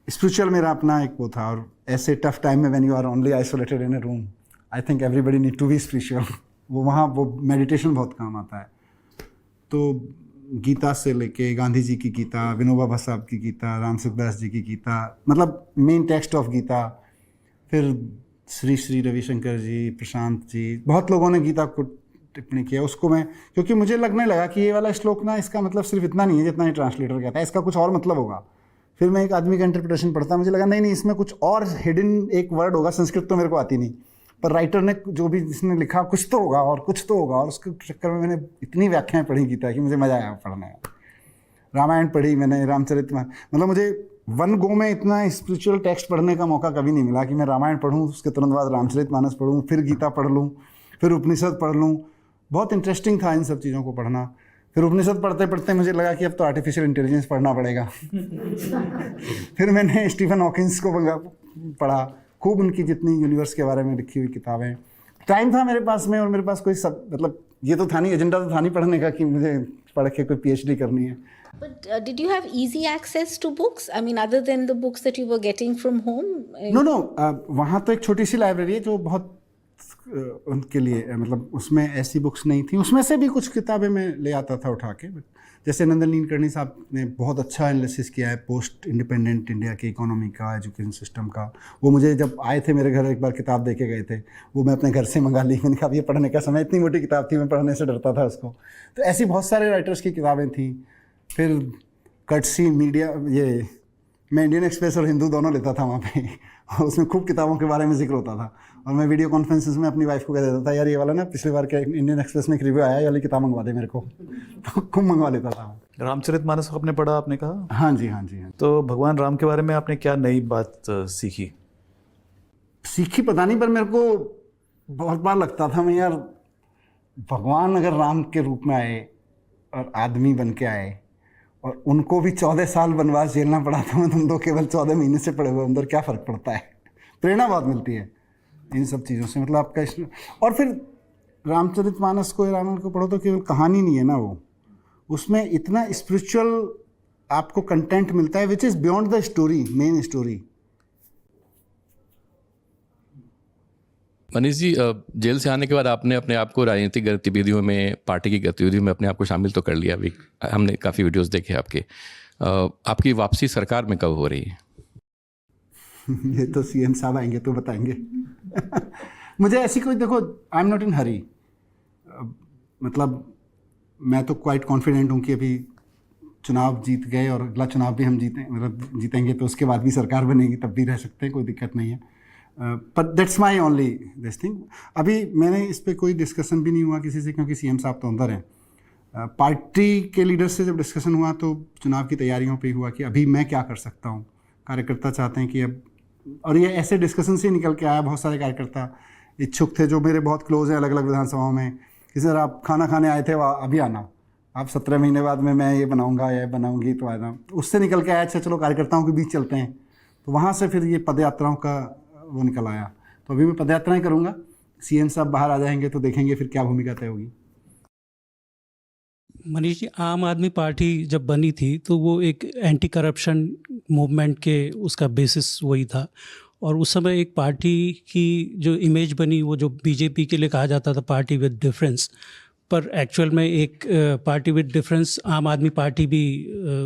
स्पिरिचुअल मेरा अपना एक वो था। और ऐसे टफ टाइम में when you are only isolated in a room, I think everybody need to be spiritual. वो मेडिटेशन बहुत काम आता है। तो गीता से लेके गांधी जी की गीता, विनोबा भावे साहब की गीता, राम सुखदास जी की गीता, मतलब मेन टेक्स्ट ऑफ गीता, फिर श्री रविशंकर जी, प्रशांत जी, बहुत लोगों ने गीता को टिप्पणी किया। उसको मैं, क्योंकि मुझे लगने लगा कि ये वाला श्लोक ना, इसका मतलब सिर्फ इतना नहीं है जितना ही ट्रांसलेटर कहता है, इसका कुछ और मतलब होगा। फिर मैं एक आदमी का इंटरप्रिटेशन पढ़ता, मुझे लगा नहीं इसमें कुछ और हिडन एक वर्ड होगा। संस्कृत तो मेरे को आती नहीं, पर राइटर ने जो भी जिसने लिखा कुछ तो होगा और कुछ तो होगा। और उसके चक्कर में मैंने इतनी व्याख्याएं पढ़ी गीता कि मुझे मज़ा आया पढ़ने का। रामायण पढ़ी मैंने, रामचरितमानस, मतलब मुझे वन गो में इतना स्पिरिचुअल टेक्स्ट पढ़ने का मौका कभी नहीं मिला कि मैं रामायण पढ़ूँ, उसके तुरंत बाद रामचरितमानस पढ़ूँ, फिर गीता पढ़ लूँ, फिर उपनिषद पढ़ लूँ। बहुत इंटरेस्टिंग था इन सब चीज़ों को पढ़ना। फिर उपनिषद पढ़ते पढ़ते मुझे लगा कि अब तो आर्टिफिशियल इंटेलिजेंस पढ़ना पड़ेगा। फिर मैंने स्टीफन हॉकिंस को पढ़ा, खूब उनकी जितनी यूनिवर्स के बारे में लिखी हुई किताबें। टाइम था मेरे पास में, और मेरे पास कोई मतलब ये तो था नहीं, एजेंडा तो था नहीं पढ़ने का कि मुझे पढ़ के कोई PhD करनी है। But did you have easy access to books? I mean, other than the books that you were getting from home? No, वहाँ तो एक छोटी सी लाइब्रेरी है जो बहुत उनके लिए, मतलब उसमें ऐसी बुक्स नहीं थी। उसमें से भी कुछ किताबें मैं ले आता था उठा के। जैसे नंदन नीलकर्णी साहब ने बहुत अच्छा एनालिसिस किया है पोस्ट इंडिपेंडेंट इंडिया की इकोनॉमी का, एजुकेशन सिस्टम का। वो मुझे जब आए थे मेरे घर एक बार किताब दे के गए थे, वो मैं अपने घर से मंगा ली। मैंने कहा ये पढ़ने का समय, इतनी मोटी किताब थी, मैं पढ़ने से डरता था उसको। तो ऐसी बहुत सारे राइटर्स की किताबें थी। फिर कर्टसी मीडिया, ये मैं इंडियन एक्सप्रेस और हिंदू दोनों लेता था वहाँ पे और उसमें खूब किताबों के बारे में जिक्र होता था और मैं वीडियो कॉन्फ्रेंसेस में अपनी वाइफ को कह देता था, यार ये वाला ना पिछली बार के इंडियन एक्सप्रेस में एक रिव्यू आया, ये वाली किताब मंगवा दे मेरे को तो खूब मंगवा लेता था। रामचरितमानस आपने पढ़ा, आपने कहा? हाँ जी, हाँ जी, हाँ। तो भगवान राम के बारे में आपने क्या नई बात सीखी? सीखी पता नहीं, पर मेरे को बहुत बार लगता था मैं, यार भगवान अगर राम के रूप में आए और आदमी बन के आए और उनको भी 14 साल वनवास झेलना पड़ा था, मैं तुम तो केवल 14 महीने से पड़े हुए, अंदर क्या फ़र्क पड़ता है। प्रेरणा बहुत मिलती है इन सब चीज़ों से, मतलब आपका। और फिर रामचरितमानस को या रामायण को पढ़ो तो केवल कहानी नहीं है ना, वो उसमें इतना स्पिरिचुअल आपको कंटेंट मिलता है which is beyond the story, main story. Manish ji, jail से आने के बाद आपने अपने आप को राजनीतिक गतिविधियों में, पार्टी की गतिविधियों में अपने आप को शामिल तो कर लिया। अभी हमने काफ़ी वीडियोस देखे आपके। आपकी वापसी सरकार में कब हो रही है? ये तो सीएम साहब आएंगे तो बताएंगे। मुझे ऐसी कोई, देखो आई एम नॉट इन हरी, मतलब मैं तो क्वाइट कॉन्फिडेंट हूँ कि अभी चुनाव जीत गए और अगला चुनाव भी हम जीतेंगे तो उसके बाद भी सरकार बनेगी, तब भी रह सकते हैं, कोई दिक्कत नहीं है। But that's my only this thing. अभी मैंने इस पर कोई डिस्कशन भी नहीं हुआ किसी से, क्योंकि सीएम साहब तो अंदर हैं। पार्टी के लीडर से जब डिस्कशन हुआ तो चुनाव की तैयारियों पे हुआ कि अभी मैं क्या कर सकता हूँ। कार्यकर्ता चाहते हैं कि अब, और ये ऐसे डिस्कशन से निकल के आया, बहुत सारे कार्यकर्ता इच्छुक थे जो मेरे बहुत क्लोज हैं अलग अलग विधानसभाओं में, कि सर आप खाना खाने आए थे, अभी आना, आप 17 महीने बाद में मैं ये बनाऊँगा या बनाऊँगी तो आना। उससे निकल के आया, अच्छा चलो कार्यकर्ताओं के बीच चलते हैं, तो वहाँ से फिर ये पदयात्राओं का वो निकल आया। तो अभी मैं पदयात्राएं करूँगा, सीएम साहब बाहर आ जाएंगे तो देखेंगे फिर क्या भूमिका तय होगी। मनीष जी, आम आदमी पार्टी जब बनी थी तो वो एक एंटी करप्शन मूवमेंट के उसका बेसिस वही था, और उस समय एक पार्टी की जो इमेज बनी वो जो बीजेपी के लिए कहा जाता था पार्टी विद डिफरेंस, पर एक्चुअल में एक पार्टी विद डिफरेंस आम आदमी पार्टी भी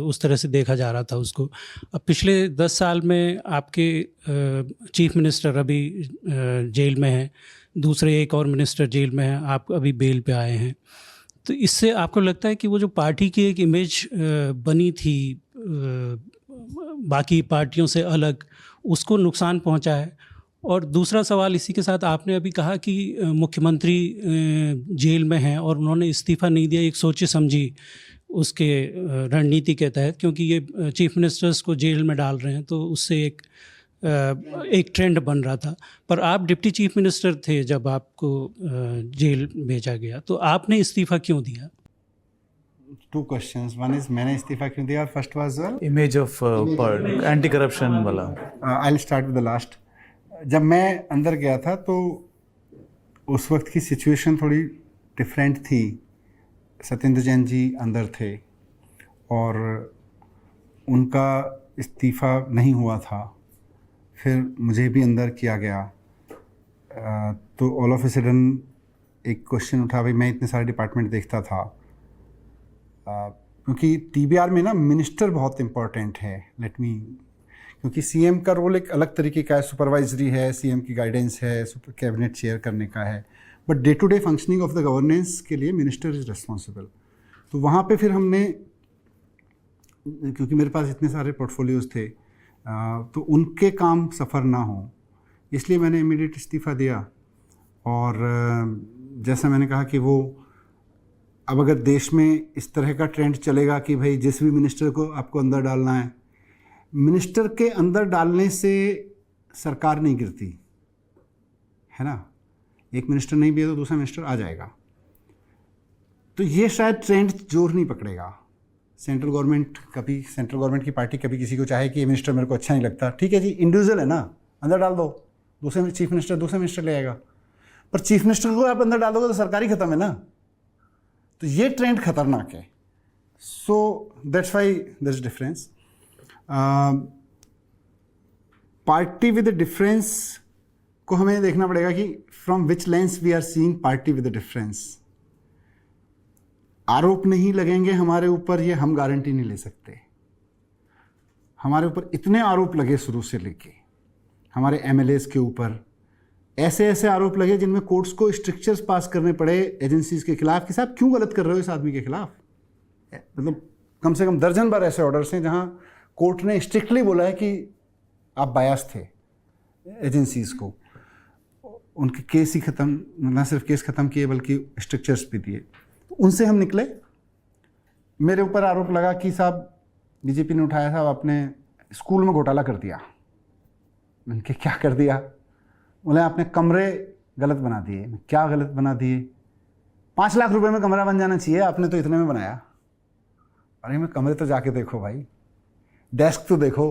उस तरह से देखा जा रहा था उसको। अब पिछले 10 साल में आपके चीफ मिनिस्टर अभी जेल में हैं, दूसरे एक और मिनिस्टर जेल में हैं, आप अभी बेल पे आए हैं, तो इससे आपको लगता है कि वो जो पार्टी की एक इमेज बनी थी बाकी पार्टियों से अलग, उसको नुकसान पहुंचा है? और दूसरा सवाल इसी के साथ, आपने अभी कहा कि मुख्यमंत्री जेल में हैं और उन्होंने इस्तीफ़ा नहीं दिया एक सोची समझी उसके रणनीति के तहत, क्योंकि ये चीफ मिनिस्टर्स को जेल में डाल रहे हैं तो उससे एक ट्रेंड बन रहा था। पर आप डिप्टी चीफ मिनिस्टर थे जब आपको जेल भेजा गया, तो आपने इस्तीफ़ा क्यों दिया? 2 क्वेश्चंस, वन इज मैंने इस्तीफा क्यों दिया, और first was image of anti corruption वाला। I will start with the last. जब मैं अंदर गया था तो उस वक्त की सिचुएशन थोड़ी डिफरेंट थी। सत्येंद्र जैन जी अंदर थे और उनका इस्तीफ़ा नहीं हुआ था, फिर मुझे भी अंदर किया गया। तो ऑल ऑफ ए सडन एक क्वेश्चन उठा, भाई मैं इतने सारे डिपार्टमेंट देखता था, क्योंकि टीबीआर में ना मिनिस्टर बहुत इम्पोर्टेंट है, लेट मी, क्योंकि सीएम का रोल एक अलग तरीके का है, सुपरवाइजरी है, सीएम की गाइडेंस है, कैबिनेट चेयर करने का है, but day to day functioning of the governance के लिए मिनिस्टर इज़ रिस्पॉन्सिबल। तो वहाँ पे फिर हमने, क्योंकि मेरे पास इतने सारे पोर्टफोलियोज़ थे, तो उनके काम सफ़र ना हो, इसलिए मैंने इमीडिएट इस्तीफ़ा दिया। और जैसा मैंने कहा कि वो अब अगर देश में इस तरह का ट्रेंड चलेगा कि भाई जिस भी मिनिस्टर को आपको अंदर डालना है, मिनिस्टर के अंदर डालने से सरकार नहीं गिरती है ना, एक मिनिस्टर नहीं भी है तो दूसरा मिनिस्टर आ जाएगा, तो ये शायद ट्रेंड जोर नहीं पकड़ेगा। सेंट्रल गवर्नमेंट की पार्टी कभी किसी को चाहे कि ये मिनिस्टर मेरे को अच्छा नहीं लगता, ठीक है जी, इंडिविजुअल है ना, अंदर डाल दो, दूसरे चीफ मिनिस्टर दूसरे मिनिस्टर ले आएगा, पर चीफ मिनिस्टर को आप अंदर डाल दोगे तो सरकार ही खत्म है ना, तो ये ट्रेंड खतरनाक है। So that's why there is difference. Party with difference को हमें देखना पड़ेगा कि from which lens we are seeing party with difference. आरोप नहीं लगेंगे हमारे ऊपर, ये हम गारंटी नहीं ले सकते। हमारे ऊपर इतने आरोप लगे शुरू से लेके, हमारे एमएलएस के ऊपर ऐसे ऐसे आरोप लगे जिनमें कोर्ट्स को स्ट्रिक्चर्स पास करने पड़े एजेंसीज के खिलाफ कि साहब क्यों गलत कर रहे हो इस आदमी के खिलाफ। मतलब कम से कम दर्जन बार ऐसे ऑर्डर्स हैं जहां कोर्ट ने स्ट्रिक्टली बोला है कि आप बायस थे एजेंसीज को, उनके केस ही ख़त्म, ना सिर्फ केस ख़त्म किए बल्कि स्ट्रक्चर्स भी दिए। उनसे हम निकले। मेरे ऊपर आरोप लगा कि साहब बीजेपी ने उठाया, साहब आपने स्कूल में घोटाला कर दिया। मैंने कहा क्या कर दिया? बोले आपने कमरे गलत बना दिए। क्या गलत बना दिए? 5 लाख रुपए में कमरा बन जाना चाहिए, आपने तो इतने में बनाया। अरे मैं कमरे तो जाके देखो भाई, डेस्क तो देखो।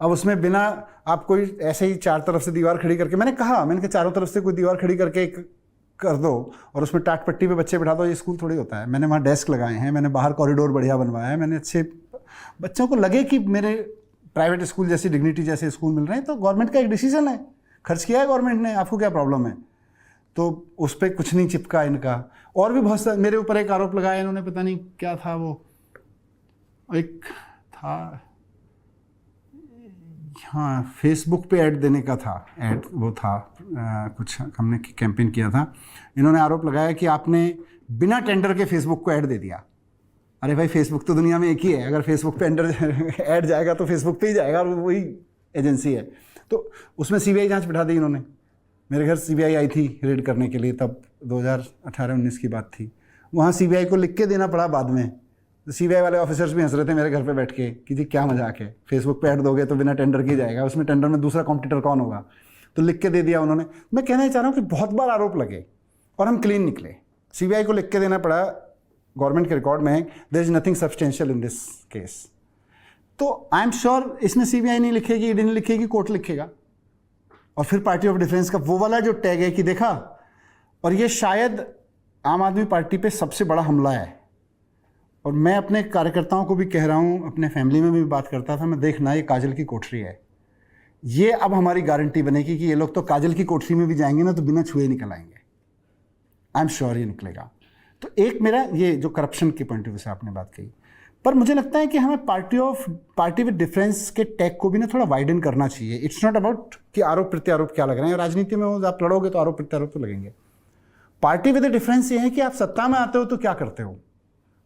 अब उसमें बिना आप कोई ऐसे ही 4 तरफ से दीवार खड़ी करके, मैंने कहा चारों तरफ से कोई दीवार खड़ी करके कर दो और उसमें टाट पट्टी पे बच्चे बिठा दो, ये स्कूल थोड़ी होता है। मैंने वहाँ डेस्क लगाए हैं, मैंने बाहर कॉरिडोर बढ़िया बनवाया है, मैंने अच्छे बच्चों को लगे कि मेरे प्राइवेट स्कूल जैसी डिग्निटी जैसे स्कूल मिल रहे हैं। तो गवर्नमेंट का एक डिसीजन है, खर्च किया है गवर्नमेंट ने, आपको क्या प्रॉब्लम है? तो उस पर कुछ नहीं चिपका इनका। और भी बहुत सारे मेरे ऊपर एक आरोप लगाया इन्होंने, पता नहीं क्या था वो, एक था हाँ फेसबुक पे ऐड देने का था, ऐड वो था कुछ हमने कैंपेन किया था। इन्होंने आरोप लगाया कि आपने बिना टेंडर के फेसबुक को ऐड दे दिया। अरे भाई फेसबुक तो दुनिया में एक ही है, अगर फेसबुक पे ऐड जाएगा तो फेसबुक पे ही जाएगा, और वही एजेंसी है। तो उसमें सीबीआई जांच बिठा दी इन्होंने। मेरे घर सीबीआई आई थी रेड करने के लिए, तब 2018-19 की बात थी। वहाँ सीबीआई को लिख के देना पड़ा बाद में। तो सीबीआई वाले ऑफिसर्स भी हंस रहे थे मेरे घर पे बैठ के कि जी क्या मजाक है, फेसबुक पे ऐड दोगे तो बिना टेंडर की जाएगा, उसमें टेंडर में दूसरा कॉम्पिटिटर कौन होगा? तो लिख के दे दिया उन्होंने। मैं कहना चाह रहा हूँ कि बहुत बार आरोप लगे और हम क्लीन निकले। सीबीआई को लिख के देना पड़ा गवर्नमेंट के रिकॉर्ड में, there is nothing substantial in this case. तो आई एम श्योर इसमें सीबीआई नहीं लिखेगी, ईडी नहीं लिखेगी, कोर्ट लिखेगा। और फिर पार्टी ऑफ डिफरेंस का वो वाला जो टैग है कि देखा, और ये शायद आम आदमी पार्टी पे सबसे बड़ा हमला है। और मैं अपने कार्यकर्ताओं को भी कह रहा हूँ, अपने फैमिली में भी बात करता था मैं, देखना ये काजल की कोठरी है, ये अब हमारी गारंटी बनेगी कि ये लोग तो काजल की कोठरी में भी जाएंगे ना तो बिना छुए निकल आएंगे। आई एम श्योर ये निकलेगा। तो एक मेरा ये जो करप्शन के पॉइंट ऑफ व्यू से आपने बात कही, पर मुझे लगता है कि हमें पार्टी विद डिफरेंस के टैग को भी ना थोड़ा वाइडन करना चाहिए। इट्स नॉट अबाउट कि आरोप प्रत्यारोप क्या लग रहे हैं। राजनीति में आप लड़ोगे तो आरोप प्रत्यारोप तो लगेंगे। पार्टी विद डिफरेंस ये है कि आप सत्ता में आते हो तो क्या करते हो।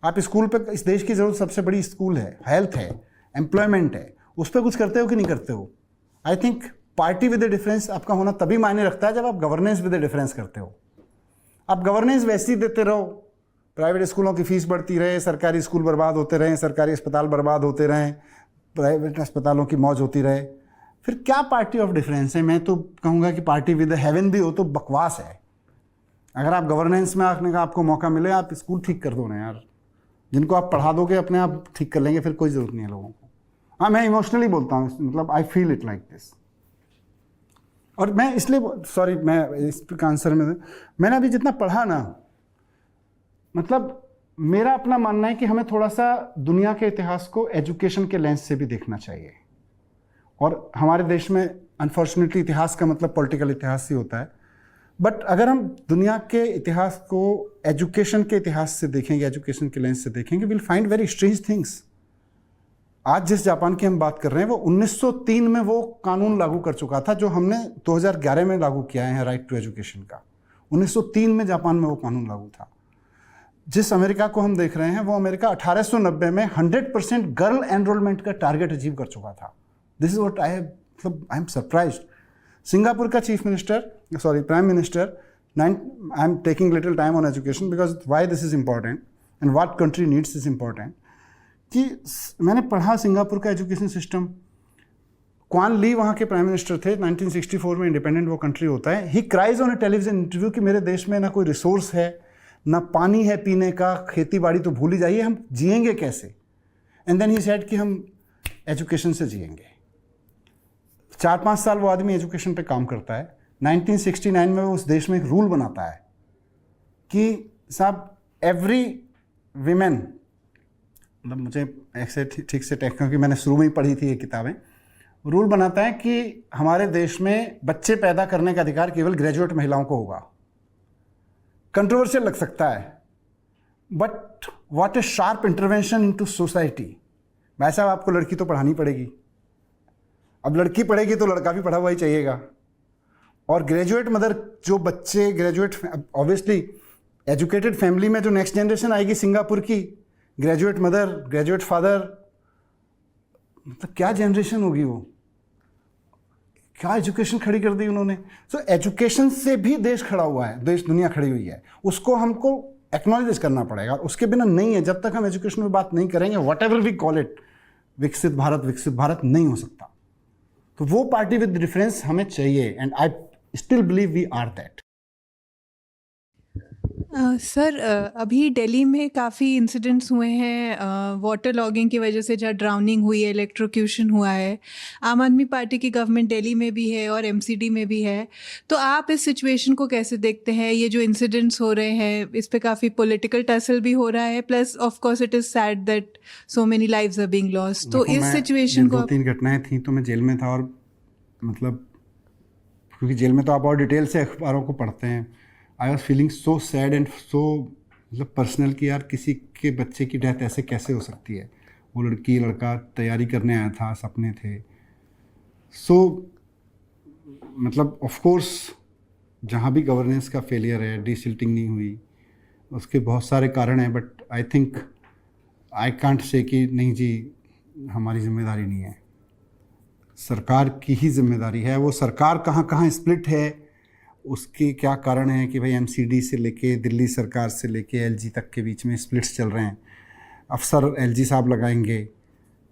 आप स्कूल पे, इस देश की जरूरत सबसे बड़ी स्कूल है, हेल्थ है, एम्प्लॉयमेंट है, उस पर कुछ करते हो कि नहीं करते हो। I think party with difference आपका होना तभी मायने रखता है जब आप गवर्नेंस विद डिफरेंस करते हो। आप गवर्नेंस वैसी देते रहो, प्राइवेट स्कूलों की फीस बढ़ती रहे, सरकारी स्कूल बर्बाद होते रहें, सरकारी अस्पताल बर्बाद होते रहें, प्राइवेट अस्पतालों की मौज होती रहे, फिर क्या पार्टी ऑफ डिफरेंस है। मैं तो कहूँगा कि पार्टी विद हेवन भी हो तो बकवास है। अगर आप गवर्नेंस में आने का आपको मौका मिले, आप स्कूल ठीक कर दो ना यार, जिनको आप पढ़ा दोगे अपने आप ठीक कर लेंगे, फिर कोई ज़रूरत नहीं है लोगों को। हाँ मैं इमोशनली बोलता हूँ, मतलब I feel it like this. और मैं इसलिए सॉरी, मैं इस आंसर में मैंने अभी जितना पढ़ा ना, मतलब मेरा अपना मानना है कि हमें थोड़ा सा दुनिया के इतिहास को एजुकेशन के लेंस से भी देखना चाहिए। और हमारे देश में अनफॉर्चुनेटली इतिहास का मतलब पॉलिटिकल इतिहास ही होता है, बट अगर हम दुनिया के इतिहास को एजुकेशन के इतिहास से देखेंगे, एजुकेशन के लेंस से देखेंगे, will find very strange things. आज जिस जापान की हम बात कर रहे हैं, वो 1903 में वो कानून लागू कर चुका था जो हमने 2011 में लागू किया है, राइट टू एजुकेशन का। 1903 में जापान में वो कानून लागू था। जिस अमेरिका को हम देख रहे हैं, वो अमेरिका 1890 में 100% गर्ल एनरोलमेंट का टारगेट अचीव कर चुका था। This is what I am surprised. Singapore का prime minister, I am taking little time on education because why this is important and what country needs is important, कि मैंने पढ़ा Singapore का education system. Kuan ली वहाँ के prime minister थे, 1964 में independent वो कंट्री होता है। ही cries on A television interview कि मेरे देश में ना कोई रिसोर्स है, ना पानी है पीने का, खेती बाड़ी तो भूल ही जाइए, हम जिएंगे कैसे। एंड देन ही सेड कि हम एजुकेशन से जिएंगे। 4-5 साल वो आदमी एजुकेशन पे काम करता है। 1969 में वो उस देश में एक रूल बनाता है कि साहब एवरी वीमेन, मतलब मुझे ऐसे ठीक से क्योंकि मैंने शुरू में ही पढ़ी थी ये किताबें, रूल बनाता है कि हमारे देश में बच्चे पैदा करने का अधिकार केवल ग्रेजुएट महिलाओं को होगा। कंट्रोवर्शियल लग सकता है, but what A sharp intervention into society. भाई साहब आपको लड़की तो पढ़ानी पड़ेगी, अब लड़की पढ़ेगी तो लड़का भी पढ़ा हुआ ही चाहिएगा। और ग्रेजुएट मदर, जो बच्चे ग्रेजुएट, ऑब्वियसली एजुकेटेड फैमिली में जो नेक्स्ट जनरेशन आएगी सिंगापुर की, ग्रेजुएट मदर, ग्रेजुएट फादर, मतलब क्या जनरेशन होगी वो, क्या एजुकेशन खड़ी कर दी उन्होंने। सो एजुकेशन से भी देश खड़ा हुआ है, देश दुनिया खड़ी हुई है, उसको हमको एक्नॉलेज करना पड़ेगा। उसके बिना नहीं है, जब तक हम एजुकेशन में बात नहीं करेंगे, whatever we call it, Viksit Bharat नहीं हो सकता। तो वो पार्टी विद डिफरेंस हमें चाहिए, and I still believe we are that. Sir, अभी दिल्ली में काफ़ी इंसिडेंट्स हुए हैं वाटर लॉगिंग की वजह से, जहाँ ड्राउनिंग हुई है, इलेक्ट्रोक्यूशन हुआ है। आम आदमी पार्टी की गवर्नमेंट दिल्ली में भी है और एमसीडी में भी है। तो आप इस सिचुएशन को कैसे देखते हैं? ये जो इंसिडेंट्स हो रहे हैं, इस पे काफ़ी पॉलिटिकल टसल भी हो रहा है, plus of course it is sad that so many lives are being lost. तो इस सिचुएशन को 2-3 घटनाएं थी तो मैं जेल में था, और मतलब क्योंकि जेल में तो आप और डिटेल से अखबारों को पढ़ते हैं, I was feeling so sad and so मतलब पर्सनल कि यार किसी के बच्चे की डेथ ऐसे कैसे हो सकती है। वो लड़का तैयारी करने आया था, सपने थे। सो मतलब ऑफ कोर्स जहाँ भी गवर्नेंस का फेलियर है, डिसिल्टिंग नहीं हुई, उसके बहुत सारे कारण हैं, but I think I can't say कि नहीं जी हमारी जिम्मेदारी नहीं है, सरकार की ही जिम्मेदारी है। वो सरकार कहाँ कहाँ स्प्लिट है, उसके क्या कारण है कि भाई एमसीडी से लेके दिल्ली सरकार से लेके एलजी तक के बीच में स्प्लिट्स चल रहे हैं। अफसर एलजी साहब लगाएंगे,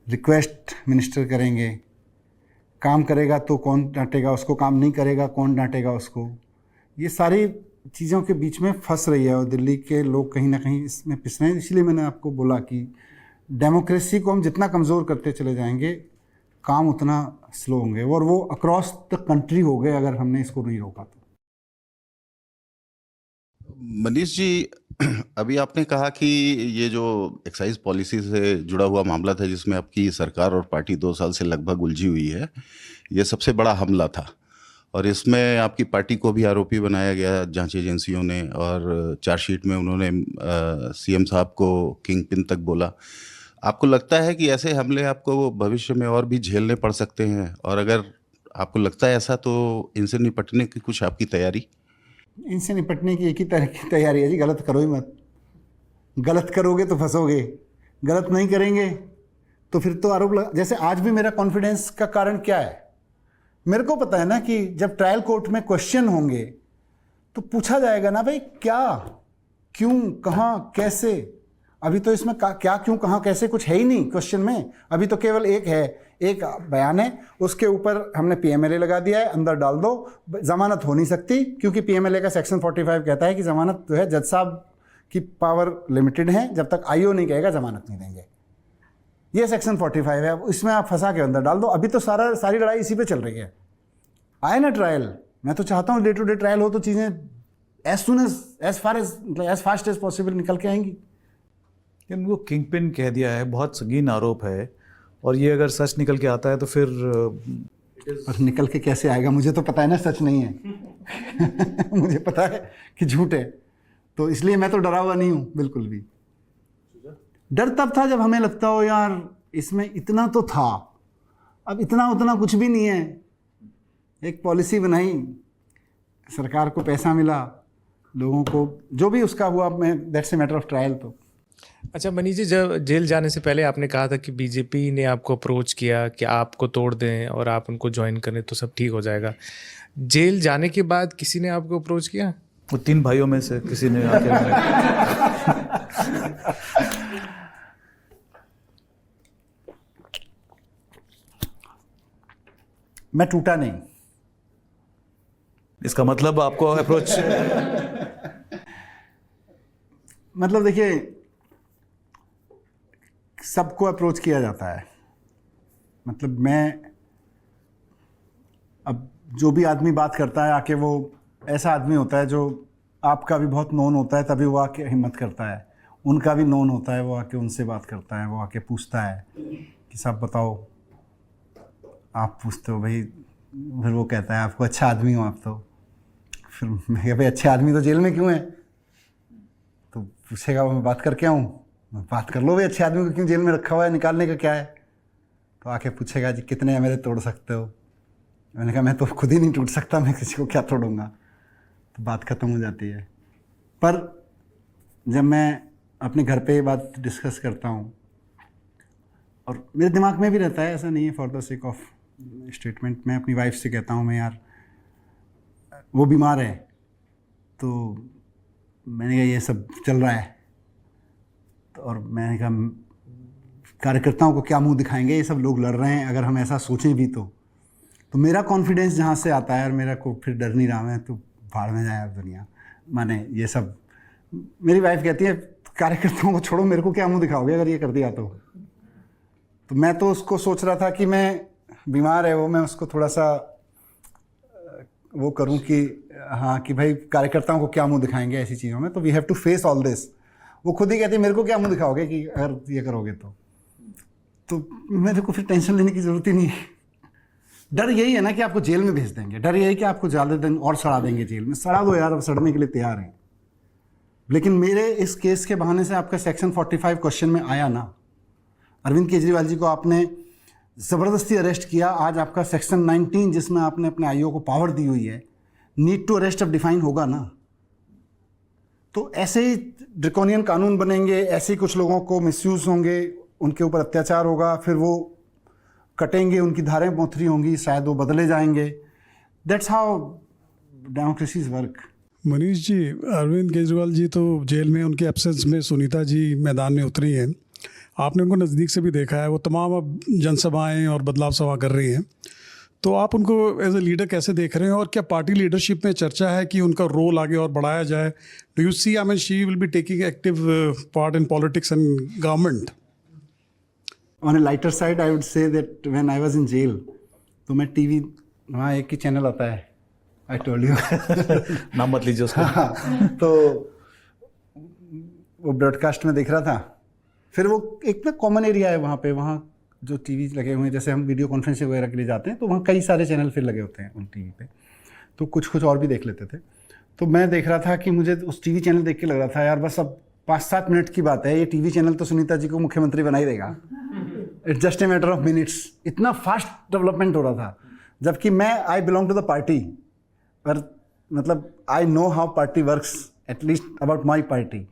रिक्वेस्ट मिनिस्टर करेंगे, काम करेगा तो कौन डांटेगा उसको, काम नहीं करेगा कौन डांटेगा उसको। ये सारी चीज़ों के बीच में फंस रही है और दिल्ली के लोग कहीं ना कहीं इसमें पिस रहे हैं। इसलिए मैंने आपको बोला कि डेमोक्रेसी को हम जितना कमज़ोर करते चले जाएंगे, काम उतना स्लो होंगे, और वो अक्रॉस द कंट्री हो गए अगर हमने इसको नहीं रोका तो। मनीष जी, अभी आपने कहा कि ये जो एक्साइज पॉलिसी से जुड़ा हुआ मामला था, जिसमें आपकी सरकार और पार्टी 2 साल से लगभग उलझी हुई है, ये सबसे बड़ा हमला था, और इसमें आपकी पार्टी को भी आरोपी बनाया गया जांच एजेंसियों ने, और चार्जशीट में उन्होंने सीएम साहब को किंग पिन तक बोला। आपको लगता है कि ऐसे हमले आपको भविष्य में और भी झेलने पड़ सकते हैं? और अगर आपको लगता है ऐसा, तो इनसे निपटने की कुछ आपकी तैयारी? इनसे निपटने की एक ही तरह की तैयारी है जी, गलत करो ही मत। गलत करोगे तो फंसोगे, गलत नहीं करेंगे तो फिर तो आरोप जैसे आज भी मेरा कॉन्फिडेंस का कारण क्या है, मेरे को पता है ना कि जब ट्रायल कोर्ट में क्वेश्चन होंगे तो पूछा जाएगा ना भाई क्या, क्यों, कहाँ, कैसे। अभी तो इसमें क्या, क्यों, कहाँ, कैसे कुछ है ही नहीं क्वेश्चन में। अभी तो केवल एक बयान है, उसके ऊपर हमने पीएमएलए लगा दिया है, अंदर डाल दो, जमानत हो नहीं सकती, क्योंकि पीएमएलए का सेक्शन 45 कहता है कि जमानत जो है जज साहब की पावर लिमिटेड है, जब तक आईओ नहीं कहेगा जमानत नहीं देंगे। ये सेक्शन 45 है, इसमें आप फंसा के अंदर डाल दो। अभी तो सारी लड़ाई इसी पे चल रही है। आए ना ट्रायल, मैं तो चाहता हूँ डे टू डे ट्रायल हो तो चीज़ें एज फास्ट एज पॉसिबल निकल के आएंगी। लेकिन वो किंग पिन कह दिया है, बहुत संगीन आरोप है, और ये अगर सच निकल के आता है तो फिर पर निकल के कैसे आएगा, मुझे तो पता है ना सच नहीं है मुझे पता है कि झूठ है, तो इसलिए मैं तो डरा हुआ नहीं हूँ बिल्कुल भी। डर तब था जब हमें लगता हो यार इसमें इतना तो था, अब इतना उतना कुछ भी नहीं है। एक पॉलिसी बनाई, सरकार को पैसा मिला, लोगों को जो भी उसका हुआ, मैं that's a matter of trial. तो अच्छा मनीष जी, जब जेल जाने से पहले आपने कहा था कि बीजेपी ने आपको अप्रोच किया कि आपको तोड़ दें और आप उनको ज्वाइन करें तो सब ठीक हो जाएगा। जेल जाने के बाद किसी ने आपको अप्रोच किया? वो 3 भाइयों में से किसी ने आके मैं टूटा नहीं। इसका मतलब आपको अप्रोच मतलब देखिए, सबको अप्रोच किया जाता है। मतलब मैं अब जो भी आदमी बात करता है आके, वो ऐसा आदमी होता है जो आपका भी बहुत नोन होता है, तभी वो आके हिम्मत करता है। उनका भी नोन होता है, वो आके उनसे बात करता है, वो आके पूछता है कि साहब बताओ। आप पूछते हो भाई, फिर वो कहता है आपको अच्छा आदमी हो आप तो। फिर मैं कहा भाई अच्छे आदमी तो जेल में क्यों है? तो पूछेगा वो मैं बात करके आऊँ। बात कर लो भाई, अच्छे आदमी को क्यों जेल में रखा हुआ है, निकालने का क्या है? तो आके पूछेगा जी कितने मेरे तोड़ सकते हो? मैंने कहा मैं तो खुद ही नहीं टूट सकता, मैं किसी को क्या तोड़ूंगा। तो बात ख़त्म हो जाती है। पर जब मैं अपने घर पे ये बात डिस्कस करता हूँ और मेरे दिमाग में भी रहता है, ऐसा नहीं है for the sake of statement. मैं अपनी वाइफ से कहता हूँ, मैं यार वो बीमार है, तो मैंने कहा ये सब चल रहा है, तो और मैंने कहा कार्यकर्ताओं को क्या मुंह दिखाएंगे, ये सब लोग लड़ रहे हैं, अगर हम ऐसा सोचें भी तो मेरा कॉन्फिडेंस जहाँ से आता है और मेरा को फिर डर नहीं रहा मैं, तो भाड़ में जाए अब दुनिया, माने ये सब। मेरी वाइफ कहती है कार्यकर्ताओं को छोड़ो, मेरे को क्या मुंह दिखाओगे अगर ये कर दिया तो मैं तो उसको सोच रहा था कि मैं बीमार है वो, मैं उसको थोड़ा सा वो करूं कि हाँ कि भाई कार्यकर्ताओं को क्या मुंह दिखाएंगे ऐसी चीज़ों में, तो we have to face all this. वो खुद ही कहती है मेरे को क्या मुंह दिखाओगे कि अगर ये करोगे तो मेरे को फिर टेंशन लेने की ज़रूरत ही नहीं है। डर यही है ना कि आपको जेल में भेज देंगे, डर यही कि आपको ज़्यादा दिन और सड़ा देंगे जेल में। सड़ा दो यार, अब सड़ने के लिए तैयार हैं। लेकिन मेरे इस केस के बहाने से आपका सेक्शन 45 क्वेश्चन में आया ना, अरविंद केजरीवाल जी को आपने ज़बरदस्ती अरेस्ट किया, आज आपका सेक्शन 19 जिसमें आपने अपने आईओ को पावर दी हुई है, नीड टू अरेस्ट अब डिफाइन होगा ना। तो ऐसे ही ड्रैकोनियन कानून बनेंगे, ऐसे ही कुछ लोगों को मिसयूज़ होंगे, उनके ऊपर अत्याचार होगा, फिर वो कटेंगे, उनकी धारें पोथरी होंगी, शायद वो बदले जाएंगे। That's how democracies work. Manish ji, Arvind Kejriwal ji तो जेल में, उनके एब्सेंस में सुनीता जी मैदान में उतरी हैं, आपने उनको नज़दीक से भी देखा है, वो तमाम अब जनसभाएं और बदलाव सभा कर रही हैं, तो आप उनको एज ए लीडर कैसे देख रहे हैं, और क्या पार्टी लीडरशिप में चर्चा है कि उनका रोल आगे और बढ़ाया जाए? Do you see, I mean, she will be taking active part in politics and government? On a lighter side I would say that when I was in jail, तो मैं टीवी, वहाँ एक ही चैनल आता है, आई टोल्ड यू नाम मत लीजिए उसका। तो वो ब्रॉडकास्ट में देख रहा था, फिर वो एक ना कॉमन एरिया है वहाँ पे, वहाँ जो टीवी लगे हुए हैं, जैसे हम वीडियो कॉन्फ्रेंसिंग वगैरह के लिए जाते हैं तो वहाँ कई सारे चैनल फिर लगे होते हैं उन टीवी पे, तो कुछ और भी देख लेते थे। तो मैं देख रहा था कि मुझे उस टीवी चैनल देख के लग रहा था यार बस अब 5-7 मिनट की बात है, ये टीवी चैनल तो सुनीता जी को मुख्यमंत्री बना ही देगा, it's just a matter of minutes. इतना फास्ट डेवलपमेंट हो रहा था, जबकि मैं I belong to the party, पर मतलब I know how party works, at least about my party.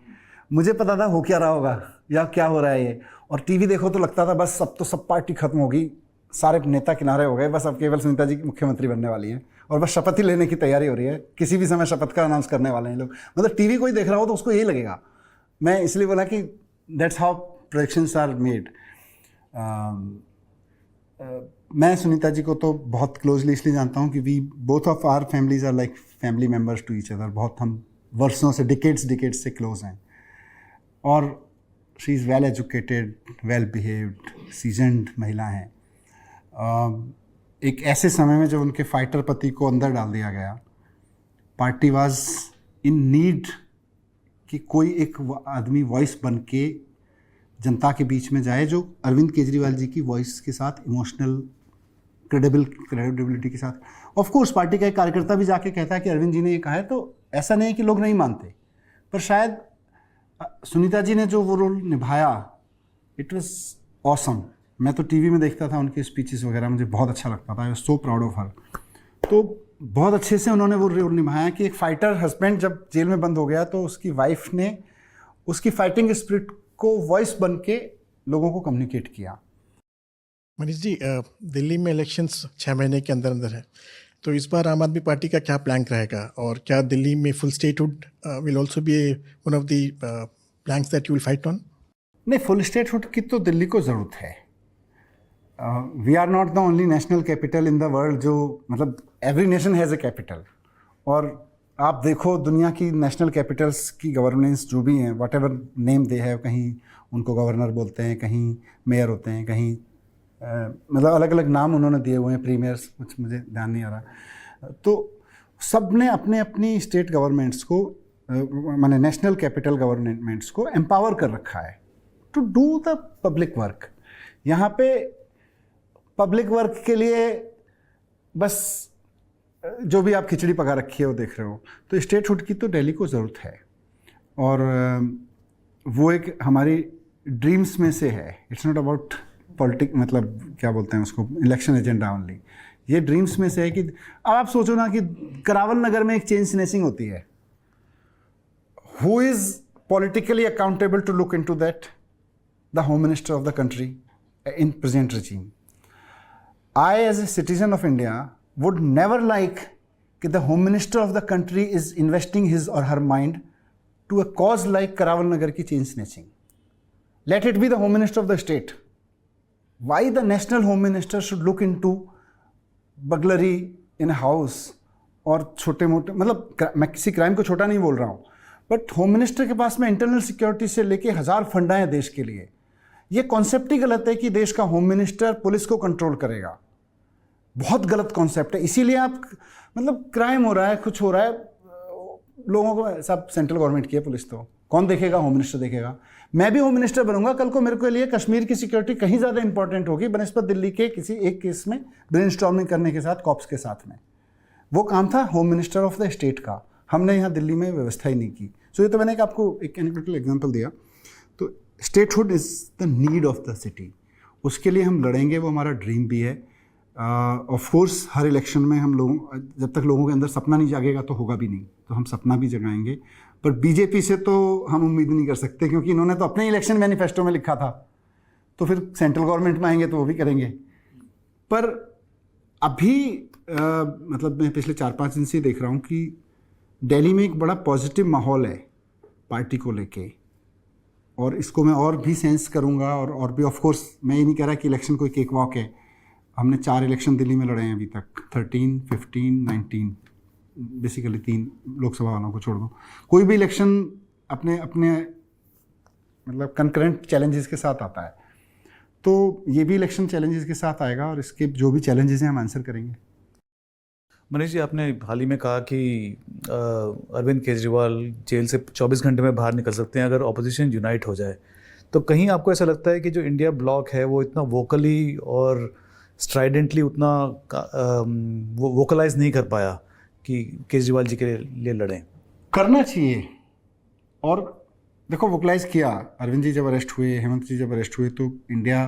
मुझे पता था हो क्या रहा होगा या क्या हो रहा है ये, और टीवी देखो तो लगता था बस अब तो सब पार्टी खत्म होगी, सारे नेता किनारे हो गए, बस अब केवल सुनीता जी मुख्यमंत्री बनने वाली हैं और बस शपथ ही लेने की तैयारी हो रही है, किसी भी समय शपथ का अनाउंस करने वाले हैं लोग। मतलब टीवी कोई देख रहा हो तो उसको यही लगेगा। मैं इसलिए बोला कि that's how projections are made. मैं सुनीता जी को तो बहुत क्लोजली इसलिए जानता हूँ कि we both of our families are like family members to each other. बहुत हम वर्षों से, डिकेड्स से क्लोज हैं, और she is well educated, well behaved, seasoned महिला हैं। एक ऐसे समय में जब उनके फाइटर पति को अंदर डाल दिया गया, पार्टी वाज इन नीड कि कोई एक आदमी वॉइस बन के जनता के बीच में जाए, जो अरविंद केजरीवाल जी की वॉइस के साथ, इमोशनल क्रेडिबिलिटी के साथ। ऑफ कोर्स पार्टी का एक कार्यकर्ता भी जाके कहता है कि अरविंद जी ने ये कहा है, तो ऐसा नहीं है कि लोग नहीं मानते, पर शायद सुनीता जी ने जो वो रोल निभाया, इट वाज ऑसम। मैं तो टीवी में देखता था उनके स्पीचेस वगैरह, मुझे बहुत अच्छा लगता था, I was so proud of her. तो बहुत अच्छे से उन्होंने वो रोल निभाया कि एक फाइटर हस्बैंड जब जेल में बंद हो गया तो उसकी वाइफ ने उसकी फाइटिंग स्पिरिट को वॉइस बन के लोगों को कम्युनिकेट किया। मनीष जी, दिल्ली में इलेक्शंस 6 महीने के अंदर अंदर है, तो इस बार आम आदमी पार्टी का क्या प्लान रहेगा, और क्या दिल्ली में full statehood will also be one of the plans that you will fight on? नहीं, फुल स्टेटहुड की तो दिल्ली को ज़रूरत है। We are not the only national capital in the world, जो मतलब every nation has a capital, और आप देखो दुनिया की नेशनल कैपिटल्स की गवर्नेंस जो भी हैं, वट एवर नेम दे है, कहीं उनको गवर्नर बोलते हैं, कहीं मेयर होते हैं, कहीं मतलब अलग अलग नाम उन्होंने दिए हुए हैं, प्रीमियर्स, कुछ मुझे ध्यान नहीं आ रहा। तो सब ने अपने अपनी स्टेट गवर्नमेंट्स को, माने नेशनल कैपिटल गवर्नमेंट्स को एम्पावर कर रखा है to do the public work. यहाँ पे पब्लिक वर्क के लिए बस जो भी आप खिचड़ी पका रखी है वो देख रहे हो, तो स्टेटहुड की तो दिल्ली को ज़रूरत है, और वो एक हमारी ड्रीम्स में से है। इट्स नॉट अबाउट पॉलिटिक, मतलब क्या बोलते हैं उसको, इलेक्शन एजेंडा ओनली। ये ड्रीम्स में से है कि अब आप सोचो ना कि करावल नगर में एक चेन स्नैचिंग होती है, who is politically accountable to look into that? The home minister of the country. in present regime. I, as a citizen of India, would never like that the Home Minister of the country is investing his or her mind to a cause like Karawal Nagar ki chain snatching. Let it be the Home Minister of the state. Why the National Home Minister should look into burglary in a house और छोटे मोटे, मतलब मैं किसी crime को छोटा नहीं बोल रहा हूँ, बट होम मिनिस्टर के पास में इंटरनल सिक्योरिटी से लेके 1000 फंडा है देश के लिए. ये कॉन्सेप्ट ही गलत है कि देश का होम मिनिस्टर पुलिस को कंट्रोल करेगा. बहुत गलत कॉन्सेप्ट है. इसीलिए आप, मतलब क्राइम हो रहा है, कुछ हो रहा है, लोगों को सब सेंट्रल गवर्नमेंट की है पुलिस, तो कौन देखेगा? होम मिनिस्टर देखेगा. मैं भी होम मिनिस्टर बनूंगा कल को, मेरे को लिए कश्मीर की सिक्योरिटी कहीं ज़्यादा इंपॉर्टेंट होगी बनस्पत दिल्ली के किसी एक केस में ब्रेनस्टॉर्मिंग करने के साथ कॉप्स के साथ में. वो काम था home minister of the state का. हमने यहाँ दिल्ली में व्यवस्था ही नहीं की. सो ये तो मैंने आपको एक एनेक्डोटल एग्जांपल दिया. तो statehood is the need of the city. उसके लिए हम लड़ेंगे, वो हमारा ड्रीम भी है. ऑफ कोर्स हर इलेक्शन में हम लोगों, जब तक लोगों के अंदर सपना नहीं जागेगा तो होगा भी नहीं. तो हम सपना भी जगाएंगे. पर बीजेपी से तो हम उम्मीद नहीं कर सकते, क्योंकि इन्होंने तो अपने इलेक्शन मैनिफेस्टो में लिखा था. तो फिर सेंट्रल गवर्नमेंट में आएंगे तो वो भी करेंगे. पर अभी मतलब मैं पिछले 4-5 दिन से देख रहा हूँ कि दिल्ली में एक बड़ा पॉजिटिव माहौल है पार्टी को लेके, और इसको मैं और भी सेंस करूँगा. और भी ऑफ कोर्स मैं ये नहीं कह रहा कि इलेक्शन कोई केक वॉक है. हमने 4 इलेक्शन दिल्ली में लड़े हैं अभी तक, 13, 15, 19, बेसिकली 3 लोकसभा वालों को छोड़ दो. कोई भी इलेक्शन अपने अपने मतलब कंकरेंट चैलेंजेस के साथ आता है. तो ये भी इलेक्शन चैलेंजेस के साथ आएगा, और इसके जो भी चैलेंजेस हैं हम आंसर करेंगे. मनीष जी, आपने हाल ही में कहा कि अरविंद केजरीवाल जेल से 24 घंटे में बाहर निकल सकते हैं अगर ऑपोजिशन यूनाइट हो जाए. तो कहीं आपको ऐसा लगता है कि जो इंडिया ब्लॉक है वो इतना वोकली और स्ट्राइडेंटली उतना वो वोकलाइज नहीं कर पाया कि केजरीवाल जी के लिए लड़ें? करना चाहिए. और देखो, वोकलाइज किया. अरविंद जी जब अरेस्ट हुए, हेमंत जी जब अरेस्ट हुए, तो इंडिया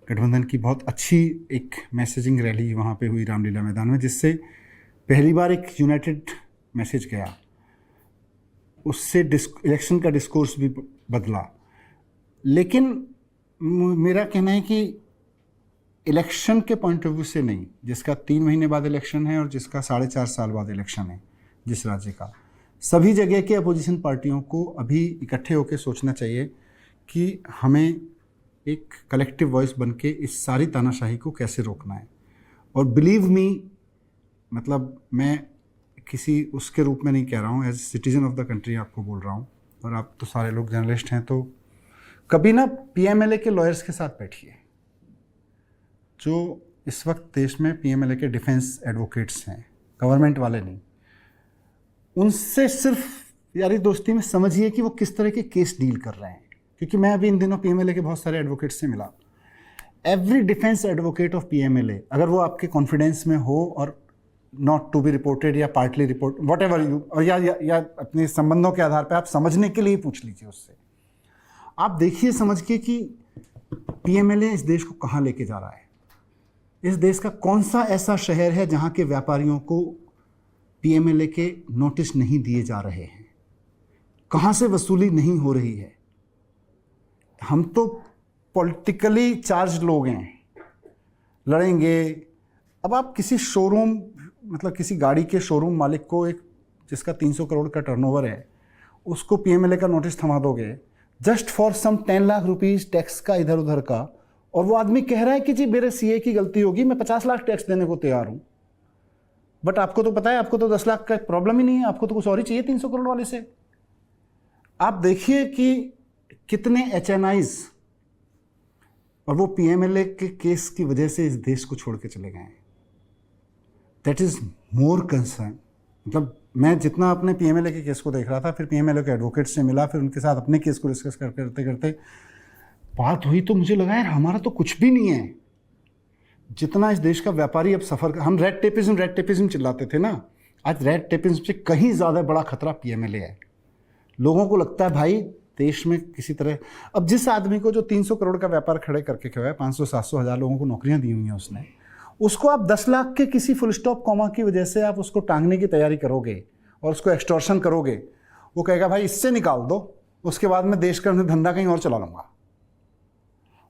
गठबंधन की बहुत अच्छी एक मैसेजिंग रैली वहाँ पे हुई रामलीला मैदान में, जिससे पहली बार एक यूनाइटेड मैसेज गया. उससे इलेक्शन का डिस्कोर्स भी बदला. लेकिन मेरा कहना है कि इलेक्शन के पॉइंट ऑफ व्यू से नहीं, जिसका 3 महीने बाद इलेक्शन है और जिसका 4.5 साल बाद इलेक्शन है जिस राज्य का, सभी जगह के अपोजिशन पार्टियों को अभी इकट्ठे होकर सोचना चाहिए कि हमें एक कलेक्टिव वॉइस बन के इस सारी तानाशाही को कैसे रोकना है. और बिलीव मी, मतलब मैं किसी उसके रूप में नहीं कह रहा हूँ, as citizen of the country आपको बोल रहा हूँ, और आप तो सारे लोग जर्नलिस्ट हैं, तो कभी ना पीएमएलए के लॉयर्स के साथ बैठिए. जो इस वक्त देश में पीएमएलए के डिफेंस एडवोकेट्स हैं, गवर्नमेंट वाले नहीं, उनसे सिर्फ यारी दोस्ती में समझिए कि वो किस तरह के केस डील कर रहे हैं. क्योंकि मैं अभी इन दिनों पीएमएलए के बहुत सारे एडवोकेट्स से मिला. Every defence advocate of PMLA, अगर वो आपके कॉन्फिडेंस में हो और नॉट टू बी रिपोर्टेड या partly report what ever you, और या अपने संबंधों के आधार पर आप समझने के लिए पूछ लीजिए उससे. आप देखिए समझ के कि पीएमएलए इस देश को कहाँ लेके जा रहा है. इस देश का कौन सा ऐसा शहर है जहाँ के व्यापारियों को पीएमएलए के नोटिस नहीं दिए जा रहे हैं? कहाँ से वसूली नहीं हो रही है? हम तो पॉलिटिकली चार्ज लोग हैं, लड़ेंगे. अब आप किसी शोरूम, मतलब किसी गाड़ी के शोरूम मालिक को, एक जिसका 300 करोड़ का टर्नओवर है, उसको पीएमएलए का नोटिस थमा दोगे just for some 10 lakh rupees tax का इधर उधर का, और वो आदमी कह रहा है कि जी मेरे सीए की गलती होगी, मैं 50 लाख टैक्स देने को तैयार हूँ. बट आपको तो पता है, आपको तो 10 लाख का प्रॉब्लम ही नहीं है, आपको तो कुछ और ही चाहिए 300 करोड़ वाले से. आप देखिए कि कितने HNIs और वो पीएमएलए के केस की वजह से इस देश को छोड़ के चले गए हैं. That is more concern. मतलब मैं जितना अपने पीएमएलए के केस को देख रहा था, फिर पीएमएलए के एडवोकेट से मिला, फिर उनके साथ अपने केस को डिस्कस करते करते बात हुई, तो मुझे लगा यार हमारा तो कुछ भी नहीं है. जितना इस देश का व्यापारी अब सफ़र, हम रेड टेपिज्म चिल्लाते थे ना, आज रेड टेपिज्म से कहीं ज़्यादा बड़ा खतरा पीएमएलए है. लोगों को लगता है भाई देश में किसी तरह, अब जिस आदमी को जो 300 करोड़ का व्यापार खड़े करके खवाया, 500-700 हज़ार लोगों को नौकरियां दी हुई हैं उसने, उसको आप 10 लाख के किसी फुल स्टॉप कॉमा की वजह से आप उसको टांगने की तैयारी करोगे और उसको एक्सटॉर्शन करोगे. वो कहेगा भाई इससे निकाल दो, उसके बाद मैं देश का धंधा कहीं और चला लूँगा.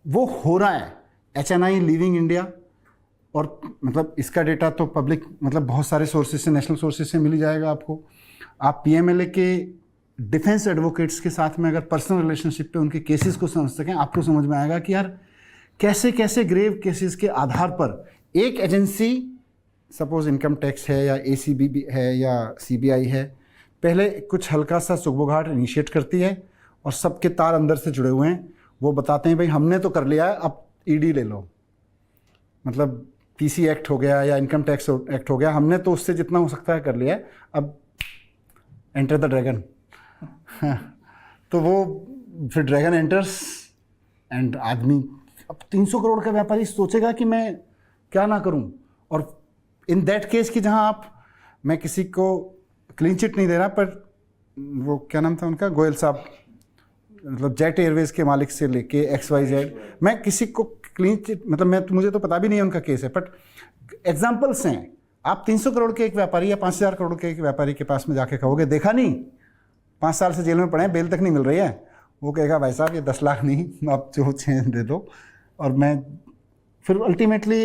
वो हो रहा है. HNI लीविंग इंडिया, और मतलब इसका डेटा तो पब्लिक मतलब बहुत सारे सोर्सेज से, नेशनल सोर्सेज से मिल ही जाएगा आपको। आप PMLA के डिफेंस एडवोकेट्स के साथ में अगर पर्सनल रिलेशनशिप पे उनके केसेस को समझ सकें, आपको समझ में आएगा कि यार कैसे कैसे ग्रेव केसेस के आधार पर एक एजेंसी, सपोज इनकम टैक्स है या ACB है या CBI है, पहले कुछ हल्का सा सुगबुगाहट इनिशिएट करती है और सबके तार अंदर से जुड़े हुए हैं, वो बताते हैं भाई हमने तो कर लिया है, अब ED ले लो, मतलब PC एक्ट हो गया या इनकम टैक्स एक्ट हो गया, हमने तो उससे जितना हो सकता है कर लिया है, अब एंटर द ड्रैगन। तो वो फिर ड्रैगन एंटर्स एंड आदमी, अब 300 करोड़ का व्यापारी सोचेगा कि मैं क्या ना करूं। और इन दैट केस कि जहां आप, मैं किसी को क्लीन चिट नहीं दे रहा, पर वो क्या नाम था उनका, गोयल साहब, मतलब जेट एयरवेज के मालिक से लेके XYZ, मैं किसी को क्लीन चिट, मतलब मुझे तो पता भी नहीं है उनका केस है, बट एग्जाम्पल्स हैं। आप 300 करोड़ के एक व्यापारी या 5000 करोड़ के एक व्यापारी के पास में जाके कहोगे देखा नहीं 5 साल से जेल में पड़े हैं, बेल तक नहीं मिल रही है, वो कहेगा भाई साहब ये 10 लाख नहीं, आप जो चेंज दे दो। और मैं फिर अल्टीमेटली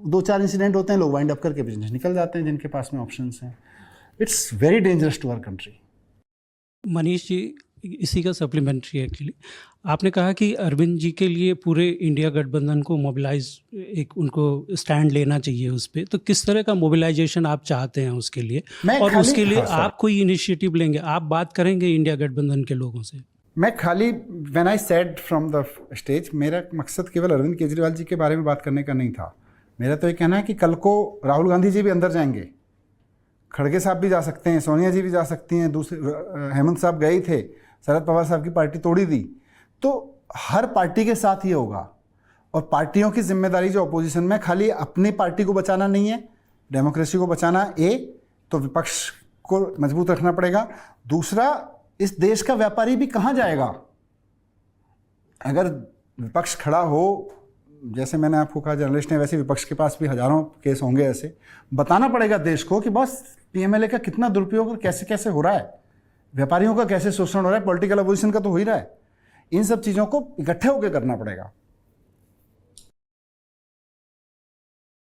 2-4 इंसिडेंट होते हैं, लोग वाइंड अप करके बिजनेस निकल जाते हैं जिनके पास में ऑप्शंस हैं। It's very dangerous to our country. Manish ji, इसी का सप्लीमेंट्री एक्चुअली, आपने कहा कि अरविंद जी के लिए पूरे इंडिया गठबंधन को मोबिलाइज, एक उनको स्टैंड लेना चाहिए उस पर, तो किस तरह का मोबिलाइजेशन आप चाहते हैं उसके लिए, और उसके लिए आप कोई इनिशिएटिव लेंगे, आप बात करेंगे इंडिया गठबंधन के लोगों से? मैं खाली when I said from the stage, मेरा मकसद केवल अरविंद केजरीवाल जी के बारे में बात करने का नहीं था। मेरा तो ये कहना है कि कल को राहुल गांधी जी भी अंदर जाएंगे, खड़गे साहब भी जा सकते हैं, सोनिया जी भी जा सकती हैं, दूसरे हेमंत साहब गए थे, शरद पवार साहब की पार्टी तोड़ी दी। तो हर पार्टी के साथ ये होगा, और पार्टियों की जिम्मेदारी जो अपोजिशन में, खाली अपनी पार्टी को बचाना नहीं है, डेमोक्रेसी को बचाना, तो विपक्ष को मजबूत रखना पड़ेगा। दूसरा, इस देश का व्यापारी भी कहाँ जाएगा अगर विपक्ष खड़ा हो। जैसे मैंने आपको कहा जर्नलिस्ट ने, वैसे विपक्ष के पास भी हजारों केस होंगे ऐसे। बताना पड़ेगा देश को कि बस PMLA का कितना दुरुपयोग और कैसे कैसे हो रहा है, व्यापारियों का कैसे शोषण हो रहा है, पॉलिटिकल अपोजिशन का तो हो ही रहा है। इन सब चीज़ों को इकट्ठे होकर करना पड़ेगा।